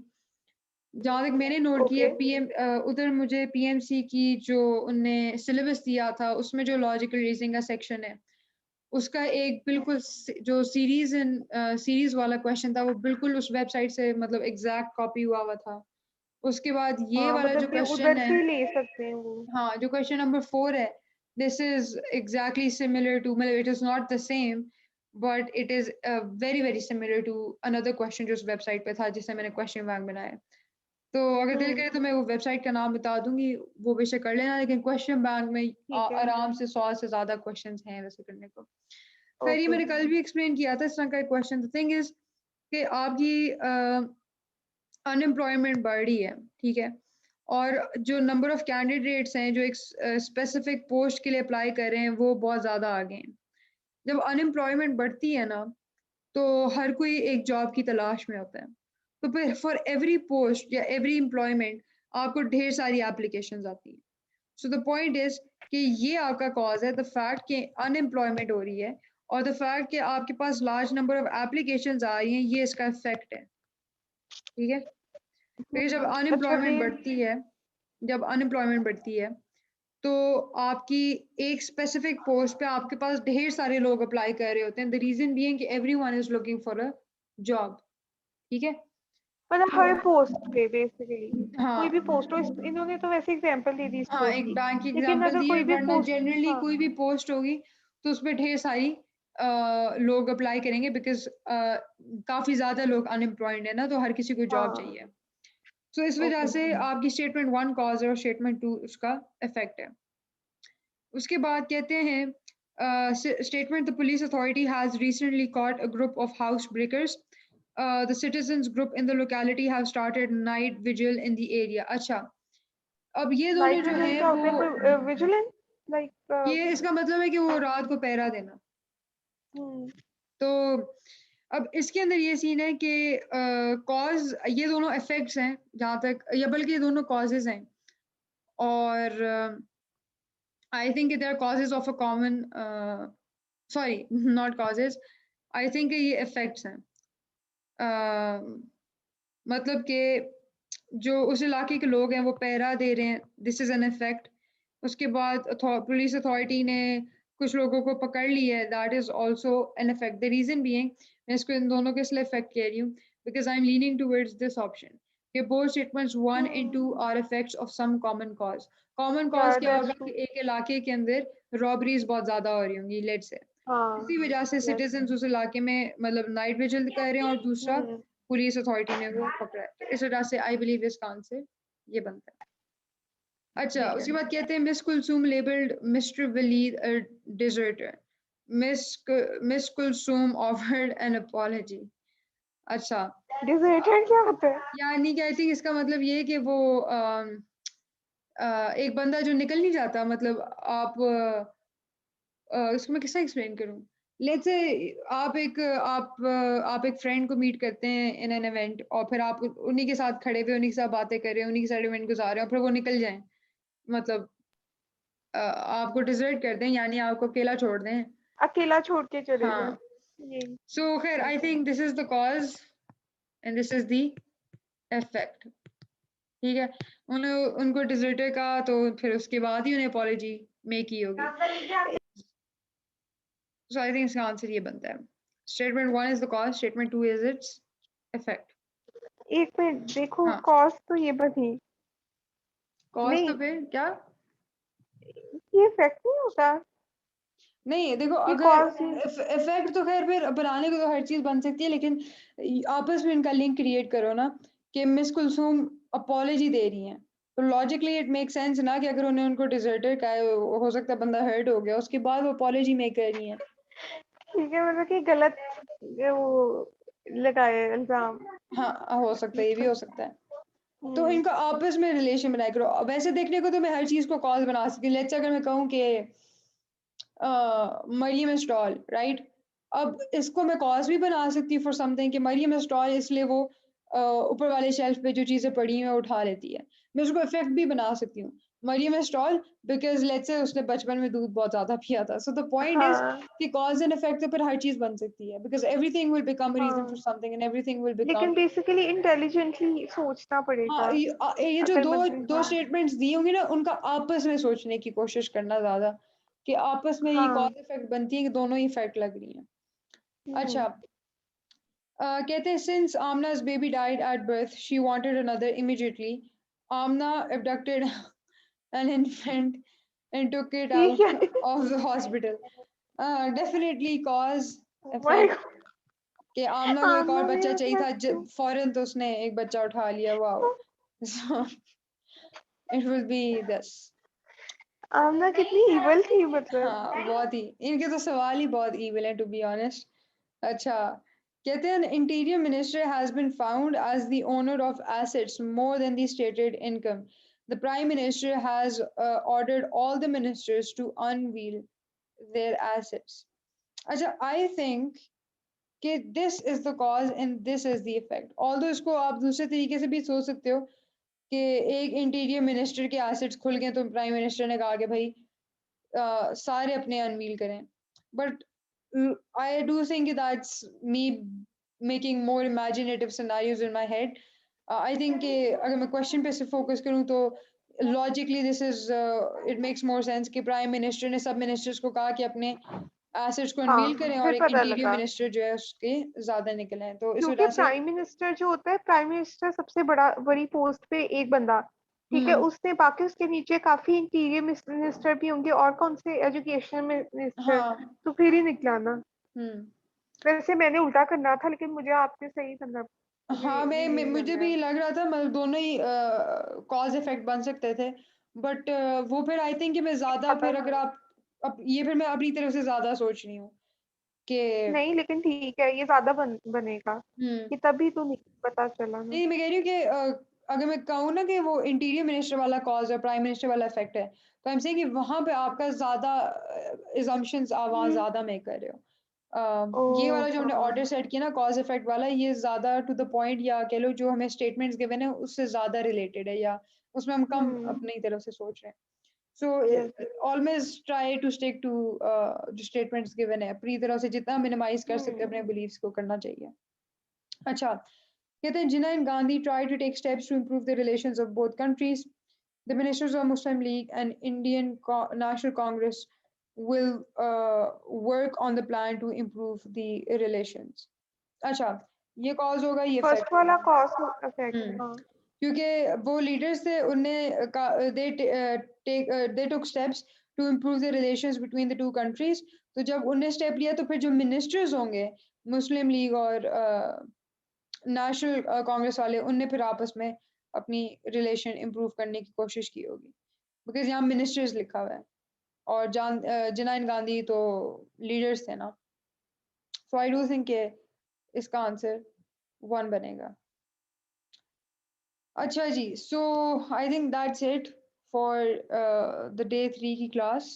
जहाँ तक मैंने नोट की है। ओके। उधर मुझे पीएमसी की जो उनने सिलेबस दिया था, उसमें जो लॉजिकल रीजनिंग का सेक्शन है, उसका एक बिल्कुल जो सीरीज वाला क्वेश्चन था, वो बिल्कुल उस वेबसाइट से मतलब एग्जैक्ट कॉपी हुआ हुआ था। उसके बाद ये हाँ, वाला मतलब जो कि क्वेश्चन उधर है, से ले सकते हैं वो। हाँ, जो क्वेश्चन नंबर 4 है, this is exactly similar to, मतलब it is not the same, but it is very very similar to another question जो उस वेबसाइट पे था, जिससे मैंने क्वेश्चन बैंक बनाया। तो अगर दिल हम्म, करे तो मैं वो वेबसाइट का नाम बता दूंगी, वो बेशक कर लेना, लेकिन क्वेश्चन बैंक में ठीक है। आराम से 100 से ज्यादा क्वेश्चंस हैं वैसे करने को। खैर, ये ओके। मैंने कल भी एक्सप्लेन किया था इस तरह का एक क्वेश्चन। द थिंग इज कि आपकी अनएम्प्लॉयमेंट बढ़ रही है, ठीक है, और जो नंबर ऑफ कैंडिडेट्स हैं जो एक स्पेसिफिक पोस्ट के लिए अप्लाई कर रहे हैं, वो बहुत ज़्यादा आगे हैं। जब अनएम्प्लॉयमेंट बढ़ती है ना, तो हर कोई एक जॉब की तलाश में होता है, तो फिर फॉर एवरी पोस्ट या एवरी एम्प्लॉयमेंट आपको ढेर सारी एप्लीकेशंस आती है। सो द पॉइंट इज कि ये आपका कॉज है, द फैक्ट कि अनएम्प्लॉयमेंट हो रही है, और द फैक्ट कि आपके पास लार्ज नंबर ऑफ एप्लीकेशंस आ रही हैं, ये इसका इफेक्ट है, ठीक है। फिर जब अच्छा अनएम्प्लॉयमेंट फिर। बढ़ती है, जब अनएम्प्लॉयमेंट बढ़ती है, तो आपकी एक स्पेसिफिक पोस्ट पे आपके पास ढेर सारे लोग अप्लाई कर रहे होते हैं, द रीजन बीइंग कि everyone is looking for a job, ठीक है। मतलब तो हर पोस्ट पे बेसिकली, कोई भी हाँ, पोस्ट हो, इन्होंने तो वैसे एग्जांपल दे दी इस हाँ, पोस्ट एक की। बैंक की लेकिन एग्जांपल अगर दी है, कोई भी वरना पोस्ट, जनरली हाँ, कोई भी पोस्ट होगी तो उसपे ढेर सारी लोग अप्लाई करेंगे, बिकॉज काफी ज्यादा लोग अनएम्प्लॉयड है ना, तो हर किसी को जॉब हाँ, चाहिए। तो इस वजह ओके। से आपकी स्टेटमेंट 1 कॉज है और स्टेटमेंट 2 उसका इफेक्ट है। उसके बाद कहते हैं statement, the police authority has recently caught a group of house breakers. The citizens group in the locality have started night vigil in the area. अच्छा, अब ये दोनों नाइट जो विजन हैं क्या वो, होता है? कोई विजिलेंस, लाइक। ये इसका मतलब है कि वो रात को पहरा देना। हम्म, तो अब इसके अंदर ये सीन है कि कॉज, ये दोनों इफेक्ट्स हैं जहाँ तक, या बल्कि ये दोनों कॉजेज हैं, और I think there are causes of a common, sorry, not causes, I think ये इफेक्ट्स हैं। मतलब कि जो उस इलाके के लोग हैं वो पहरा दे रहे हैं, दिस इज एन इफेक्ट। उसके बाद पुलिस अथॉरिटी ने कुछ लोगों को पकड़ लिया है, that is also an effect. The reason being, मैं इसको इन दोनों के इसलिए इफेक्ट कह रही हूँ, because I am leaning towards this option कि both statements 1 and 2 hmm, are effects of some common cause. Common या कॉज क्या दैट्स होगा ट्रू। कि एक इलाके के अंदर रॉबरीज बहुत ज्यादा हो रही होंगी, लेट से, हाँ, इसी वजह से यस। सिटीजन उस इलाके में मतलब नाइट विजिल कर रहे हैं, और दूसरा हम्म, पुलिस अथॉरिटी ने वो पकड़ा है, तो इस वजह से आई बिलीव इसका आंसर ये बनता है। अच्छा, ठीक है। उसके बाद कहते हैं miss Kulsum labelled mister Waleed a deserter. Miss miss Kulsum offered an apology. अच्छा, डिजर्टेड क्या होता है? यानी कि आई थिंक इसका मतलब ये है कि वो एक बंदा जो निकल नहीं जाता, मतलब आप इसको मैं कैसे एक्सप्लेन करूँ? लेट्स से आप एक फ्रेंड को मीट करते हैं इन एन इवेंट, और फिर आप उन्हीं के साथ खड़े हुए, उन्हीं के साथ बातें कर रहे हैं, उन्हीं के साथ इवेंट गुज़ार रहे हैं, और फिर वो निकल जाएँ। मतलब आपको डिसर्ट कर दें, यानी आपको अकेला छोड़ दें। अकेला छोड़ के चले जाए, हाँ, यही। सो खैर I okay. Think this is the cause and this is the effect. ठीक है? उनको डिसर्टर कहा, तो फिर उसके बाद ही उन्हें अपॉलजी मेक की होगी। So I think इसका आंसर ये बनता है। Statement 1 is the cause, statement 2 is its effect. एक मिनट देखो, हाँ, कॉज तो ये बनी cause तो नहीं, फिर क्या? ये इफेक्ट नहीं होता, नहीं, देखो ये अगर कॉज ही। इफेक्ट तो खैर फिर बनाने को तो हर चीज़ बन सकती है, लेकिन आपस में इनका लिंक क्रिएट करो ना, कि मिस कुलसूम अपॉलजी दे रही हैं। तो लॉजिकली इट मेक सेंस ना कि अगर उन्हें उनको डिसर्टर कहा है, हो सकता है बंदा हर्ट हो गया, उसके बाद वो अपॉलजी मेक कर रही हैं। ठीक है, मतलब कि गलत वो लगाए इल्जाम। हाँ, हो सकता है, ये भी हो सकता है। तो हम्म। इनका आपस में रिलेशन बनाया करो। वैसे देखने को तो मैं हर चीज़ को कॉज़ बना सकती हूँ। लेट्स से अगर मैं कहूँ कि मरियम इज़ टॉल, राइट? अब इसको मैं कॉज़ भी बना सकती हूँ फॉर समथिंग, कि मरियम इज़ टॉल, इसलिए वो ऊपर वाले शेल्फ पे जो चीज़ें पड़ी हैं वो उठा लेती है। मैं उसको इफ़ेक्ट भी बना सकती हूँ। Maryam is tall because let's say उसने बचपन में दूध बहुत ज़्यादा पिया था। सो द पॉइंट इज़ हाँ कि कॉज़ एंड इफ़ेक्ट तो फिर हर चीज़ बन सकती है, because everything will become a reason for हाँ, समथिंग एंड एवरीथिंग विल लेकिन बिकम। बेसिकली इंटेलिजेंटली सोचना हाँ, पड़ेगा, ये जो दो अक्लमंद दो इंसान। स्टेटमेंट्स दी होंगी ना, उनका आपस में सोचने की कोशिश करना ज़्यादा, कि आपस में ये हाँ। कॉज़ इफ़ेक्ट बनती है कि दोनों ही इफ़ेक्ट लग रही हैं। अच्छा, हम्म। कहते हैं since Amna's baby died at birth, she wanted another immediately. Amna abducted an infant and took it ये out क्या है? of the hospital. Definitely cause my effect, कि आमना को एक और आमना बच्चा मेरा चाहिए था, क्या? फौरन तो उसने एक बच्चा उठा लिया। Wow! So it will be this. आमना कितनी इवल थी मतलब। हाँ, बहुत ही, इनके तो सवाल ही बहुत ईविल हैं टू बी ऑनेस्ट। अच्छा, कहते हैं interior minister has been found as the owner of assets more than the stated income. The prime minister has ordered all the ministers to unveil their assets. अच्छा, I think कि this is the cause and this is the effect. Although इसको आप दूसरे तरीके से भी सोच सकते हो, कि एक इंटीरियर मिनिस्टर के एसेट्स खुल गए, तो प्राइम मिनिस्टर ने कहा कि भाई सारे अपने अनवील करें। But I do think that's me making more imaginative scenarios in my head. I think कि अगर मैं क्वेश्चन पे सिर्फ फोकस करूं, तो logically this is it makes more sense कि प्राइम मिनिस्टर ने सब मिनिस्टर्स को कहा कि अपने एसेट्स को हाँ, अनवील करें, और फिर एक पता इंटीरियर लगा, मिनिस्टर जो है उसके ज्यादा निकले हैं, तो इस क्योंकि वजह से। प्राइम मिनिस्टर जो होता है, प्राइम मिनिस्टर सबसे बड़ी पोस्ट पे एक बंदा, ठीक है, हम्म। उसने बाकी उसके नीचे काफी इंटीरियर मिनिस्टर भी होंगे, और कौन से एजुकेशन मिनिस्टर, हाँ। तो फिर ही निकला ना। हम्म। वैसे मैंने उल्टा करना था, लेकिन मुझे आपने सही मतलब, मुझे हाँ, यही लग मुझे रहा भी है। लग रहा था, मतलब दोनों ही कॉज इफेक्ट बन सकते थे। बट वो फिर आई थिंक कि मैं ज्यादा, पता फिर अगर आप अब ये, फिर मैं अपनी तरफ से ज्यादा सोच रही हूँ कि। नहीं, लेकिन ठीक है, ये ज्यादा बनेगा, हम्म। ये तभी तो नहीं पता चला ना। नहीं, मैं कह रही हूँ कि अगर मैं कहूँ ना कि वो इंटीरियर मिनिस्टर वाला कॉज है, प्राइम मिनिस्टर वाला इफेक्ट है, तो हम से कि वहां पे आपका ज्यादा इजम्पशंस आप वहाँ हम्म। ज्यादा मेक कर रहे हो। ओ ये वाला जो हमने हाँ। ऑर्डर सेट किया ना, कॉज इफेक्ट वाला, ये ज्यादा टू द पॉइंट, या कह लो जो हमें स्टेटमेंट्स गिवन है उससे ज्यादा रिलेटेड है, या उसमें हम कम हम्म। अपनी तरफ से सोच रहे हैं। So yes. Always try to stick to जो स्टेटमेंट्स गिवन है, अपनी तरफ से जितना मिनिमाइज कर सकते हैं हम्म। अपने बिलीव्स को करना चाहिए। अच्छा, कहते हैं Jinnah and Gandhi tried to take steps to improve the relations of both countries. The ministers of Muslim League and Indian National Congress will work on the plan to improve the relations. अच्छा, ये cause होगा, ये first effect वाला होगा। Cause effect, hmm. हाँ। क्योंकि वो leaders थे, उन्हें they took steps to improve the relations between the two countries. तो जब उन्हें स्टेप लिया, तो फिर जो मिनिस्टर्स होंगे मुस्लिम लीग और नेशनल कांग्रेस वाले, उनने फिर आपस में अपनी रिलेशन इम्प्रूव करने की कोशिश की होगी, बिकॉज यहाँ मिनिस्टर्स लिखा हुआ है, और जिन्ना एंड गांधी तो लीडर्स थे ना। सो आई डू थिंक इसका आंसर 1 बनेगा। अच्छा जी, so I think that's it for the day 3 की क्लास।